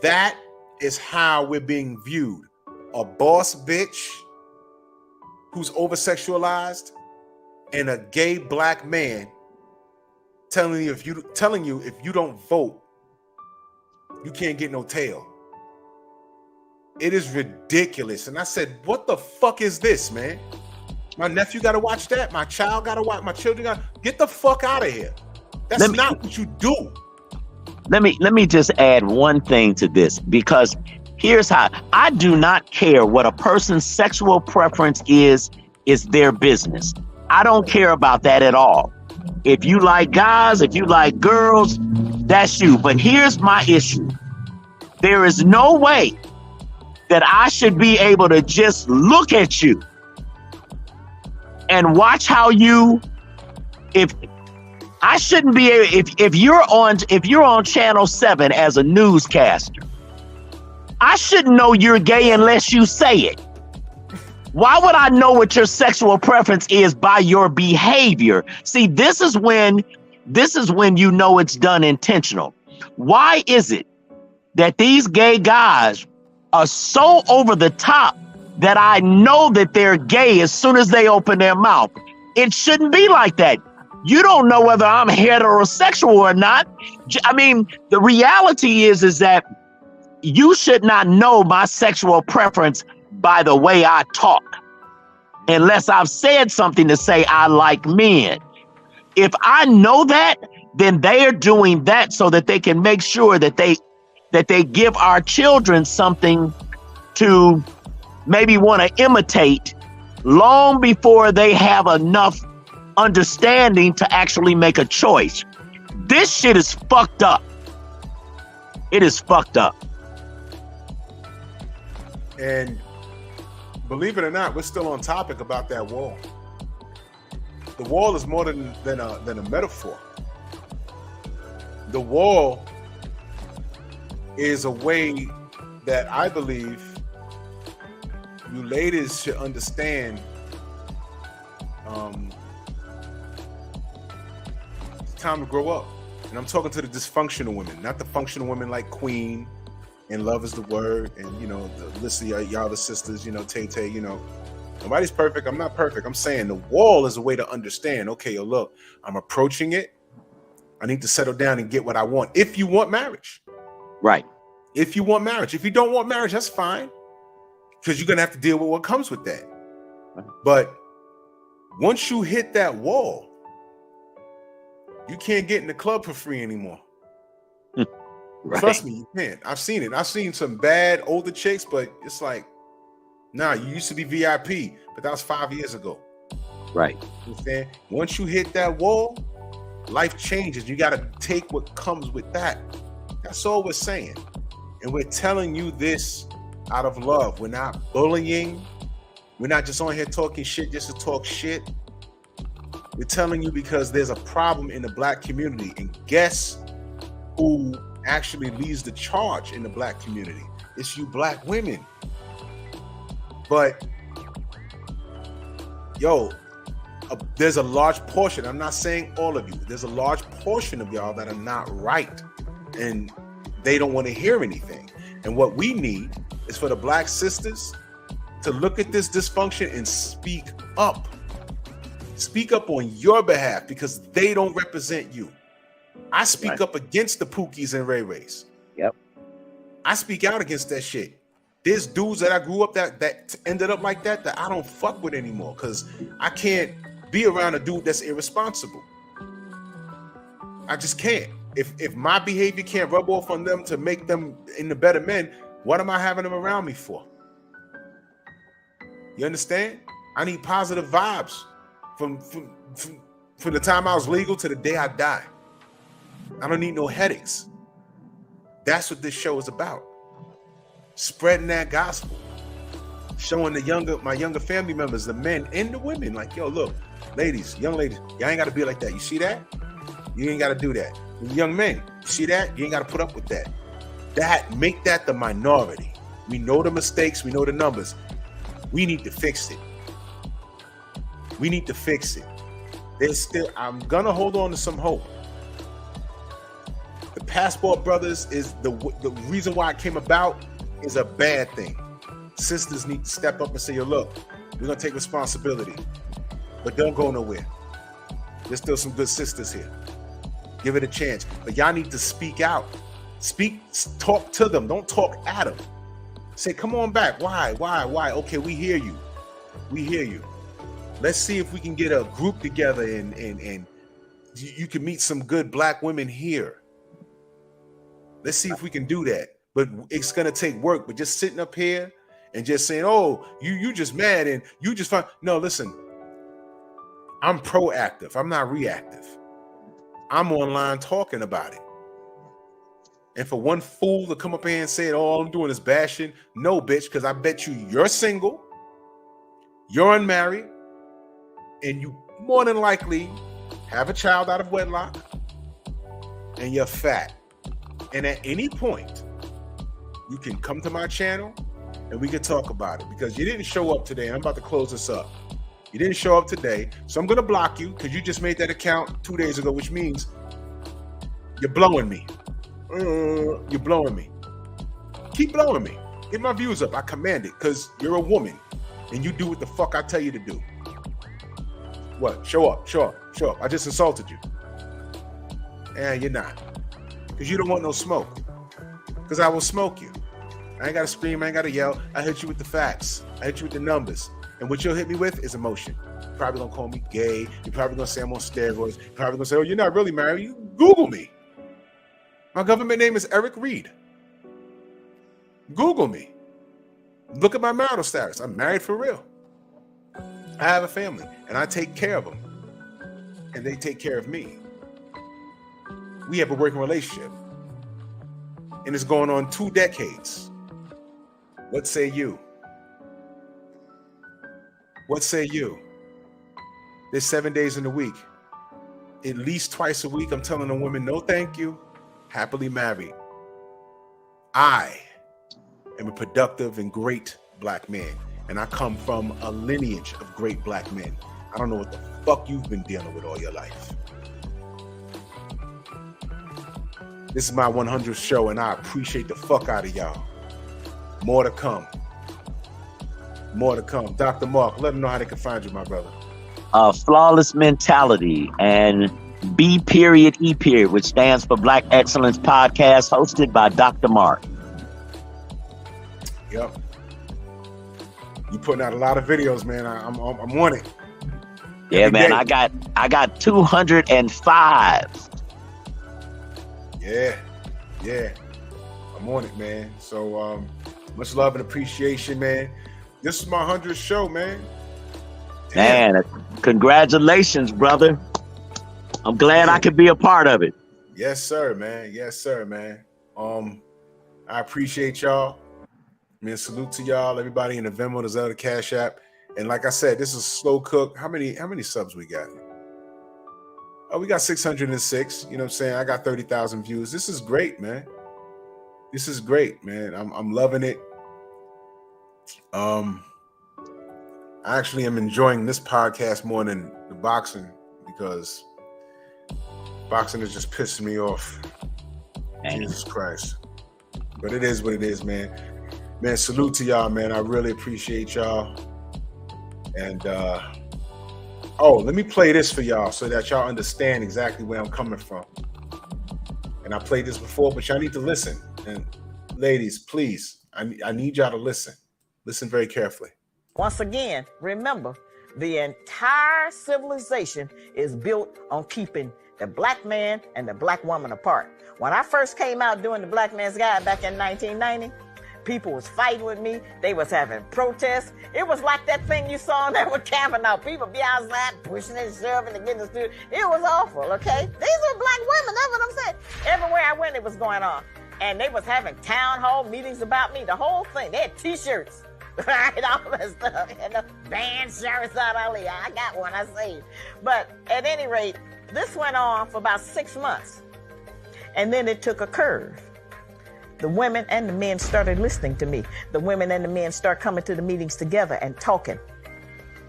that is how we're being viewed. A boss bitch who's over-sexualized and a gay black man telling you if you don't vote, you can't get no tail. It is ridiculous. And I said, what the fuck is this, man? My nephew got to watch that. My child got to watch. My children got to get the fuck out of here. That's not what you do. Let me just add one thing to this, because here's how I do not care what a person's sexual preference is their business. I don't care about that at all. If you like guys, if you like girls, that's you. But here's my issue. There is no way that I should be able to just look at you and watch how you, if I shouldn't be able, if you're on channel 7 as a newscaster, I shouldn't know you're gay unless you say it. Why would I know what your sexual preference is by your behavior? See, this is when you know it's done intentional. Why is it that these gay guys are so over the top that I know that they're gay as soon as they open their mouth? It shouldn't be like that. You don't know whether I'm heterosexual or not. I mean, the reality is that you should not know my sexual preference by the way I talk, unless I've said something to say I like men. If I know that, then they are doing that so that they can make sure that they give our children something to maybe want to imitate long before they have enough understanding to actually make a choice. This shit is fucked up. It is fucked up. And believe it or not, we're still on topic about that wall. The wall is more than a metaphor. The wall is a way that I believe you ladies should understand. It's time to grow up. And I'm talking to the dysfunctional women, not the functional women like Queen and Love Is the Word, and the list of y'all the sisters, Tay, nobody's perfect. I'm not perfect. I'm saying the wall is a way to understand. Okay, yo, look, I'm approaching it. I need to settle down and get what I want. If you want marriage, right? If you want marriage, if you don't want marriage, that's fine, because you're gonna have to deal with what comes with that. But once you hit that wall, you can't get in the club for free anymore. Right. Trust me, you can't. I've seen it. I've seen some bad older chicks, but it's like, nah, you used to be VIP, but that was 5 years ago. Right. You understand? Once you hit that wall, life changes. You got to take what comes with that. That's all we're saying. And we're telling you this out of love. We're not bullying. We're not just on here talking shit just to talk shit. We're telling you because there's a problem in the Black community. And guess who actually leads the charge in the Black community? It's you Black women. But there's a large portion, I'm not saying all of you, there's a large portion of y'all that are not right, and they don't want to hear anything. And what we need is for the Black sisters to look at this dysfunction and speak up on your behalf, because they don't represent you. I speak up against the Pookies and Ray Rays. Yep. I speak out against that shit. There's dudes that I grew up that ended up like that I don't fuck with anymore, because I can't be around a dude that's irresponsible. I just can't. If my behavior can't rub off on them to make them into better men, what am I having them around me for? You understand? I need positive vibes from the time I was legal to the day I die. I don't need no headaches. That's what this show is about. Spreading that gospel. Showing my younger family members, the men and the women, like, yo, look, ladies, young ladies, y'all ain't got to be like that. You see that? You ain't got to do that. Young men, you see that? You ain't got to put up with that. Make that the minority. We know the mistakes. We know the numbers. We need to fix it. We need to fix it. I'm going to hold on to some hope. The Passport Brothers is the reason why it came about is a bad thing. Sisters need to step up and say, yo, look, we're going to take responsibility, but don't go nowhere. There's still some good sisters here. Give it a chance. But y'all need to speak out. Talk to them. Don't talk at them. Say, come on back. Why? Okay, we hear you. Let's see if we can get a group together and you can meet some good Black women here. Let's see if we can do that. But it's going to take work. But just sitting up here and just saying, oh, you just mad and you just fine. No, listen, I'm proactive. I'm not reactive. I'm online talking about it. And for one fool to come up here and say, all I'm doing is bashing, no, bitch, because I bet you're single, you're unmarried, and you more than likely have a child out of wedlock, and you're fat. And at any point, you can come to my channel and we can talk about it, because you didn't show up today. I'm about to close this up. You didn't show up today, so I'm going to block you because you just made that account 2 days ago, which means you're blowing me. You're blowing me. Keep blowing me. Get my views up. I command it, because you're a woman and you do what the fuck I tell you to do. What? Show up. Show up. Show up. I just insulted you. And you're not. Because you don't want no smoke. Because I will smoke you. I ain't got to scream. I ain't got to yell. I hit you with the facts. I hit you with the numbers. And what you'll hit me with is emotion. You're probably going to call me gay. You're probably going to say I'm on steroids. You're probably going to say, oh, you're not really married. You Google me. My government name is Eric Reed. Google me. Look at my marital status. I'm married for real. I have a family, and I take care of them. And they take care of me. We have a working relationship. And it's going on 2 decades. What say you? What say you? There's 7 days in the week. At least twice a week, I'm telling a woman, no thank you. Happily married. I am a productive and great black man. And I come from a lineage of great black men. I don't know what the fuck you've been dealing with all your life. This is my 100th show, and I appreciate the fuck out of y'all. More to come. More to come. Dr. Mark, let them know how they can find you, my brother. Flawless Mentality and B.E.P, which stands for Black Excellence Podcast, hosted by Dr. Mark. Yep. You putting out a lot of videos, man. I'm on it. Yeah, Every man. day. I got 205. Yeah. I'm on it, man. So much love and appreciation, man. This is my 100th show, man. Damn. Man, congratulations, brother. I'm glad I could be a part of it. Yes, sir, man. Yes, sir, man. I appreciate y'all. Man, salute to y'all, everybody in the Venmo, the Zelda Cash App. And like I said, this is Slow Cook. How many subs we got? Oh, we got 606. You know what I'm saying? I got 30,000 views. This is great, man. This is great, man. I'm loving it. I actually am enjoying this podcast more than the boxing, because boxing is just pissing me off. Man. Jesus Christ. But it is what it is, man. Man, salute to y'all, man. I really appreciate y'all. And let me play this for y'all so that y'all understand exactly where I'm coming from. And I played this before, but y'all need to listen. And ladies, please, I need y'all to listen. Listen very carefully. Once again, remember, the entire civilization is built on keeping the black man and the black woman apart. When I first came out doing the Black Man's Guide back in 1990, people was fighting with me. They was having protests. It was like that thing you saw there with Kavanaugh. People be outside pushing and shoving to get in the studio. It was awful, okay? These are black women, that's what I'm saying. Everywhere I went, it was going on. And they was having town hall meetings about me, the whole thing. They had T-shirts, right? All that stuff. And the band Shahrazad Ali. I got one, I saved. But at any rate, this went on for about 6 months. And then it took a curve. The women and the men started listening to me. The women and the men start coming to the meetings together and talking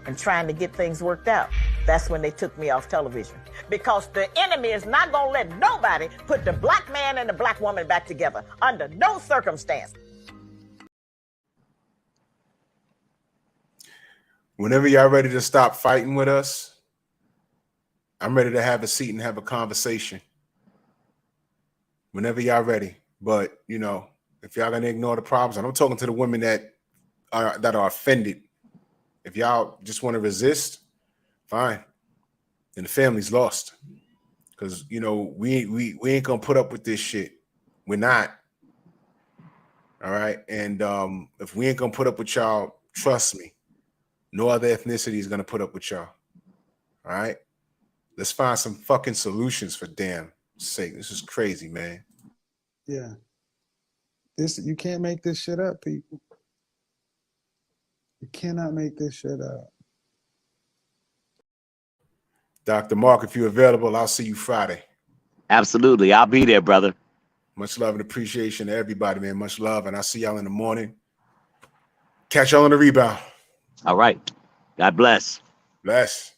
and trying to get things worked out. That's when they took me off television. Because the enemy is not going to let nobody put the black man and the black woman back together under no circumstance. Whenever y'all ready to stop fighting with us, I'm ready to have a seat and have a conversation. Whenever y'all ready. But, you know, if y'all gonna ignore the problems, and I'm talking to the women that are offended. If y'all just want to resist, fine. Then the family's lost. Because, you know, we ain't gonna put up with this shit. We're not. All right. And if we ain't gonna put up with y'all, trust me, no other ethnicity is gonna put up with y'all. All right. Let's find some fucking solutions for damn sake. This is crazy, man. Yeah. You can't make this shit up, people. You cannot make this shit up. Dr. Mark, if you're available, I'll see you Friday. Absolutely. I'll be there, brother. Much love and appreciation to everybody, man. Much love. And I'll see y'all in the morning. Catch y'all on the rebound. All right. God bless. Bless.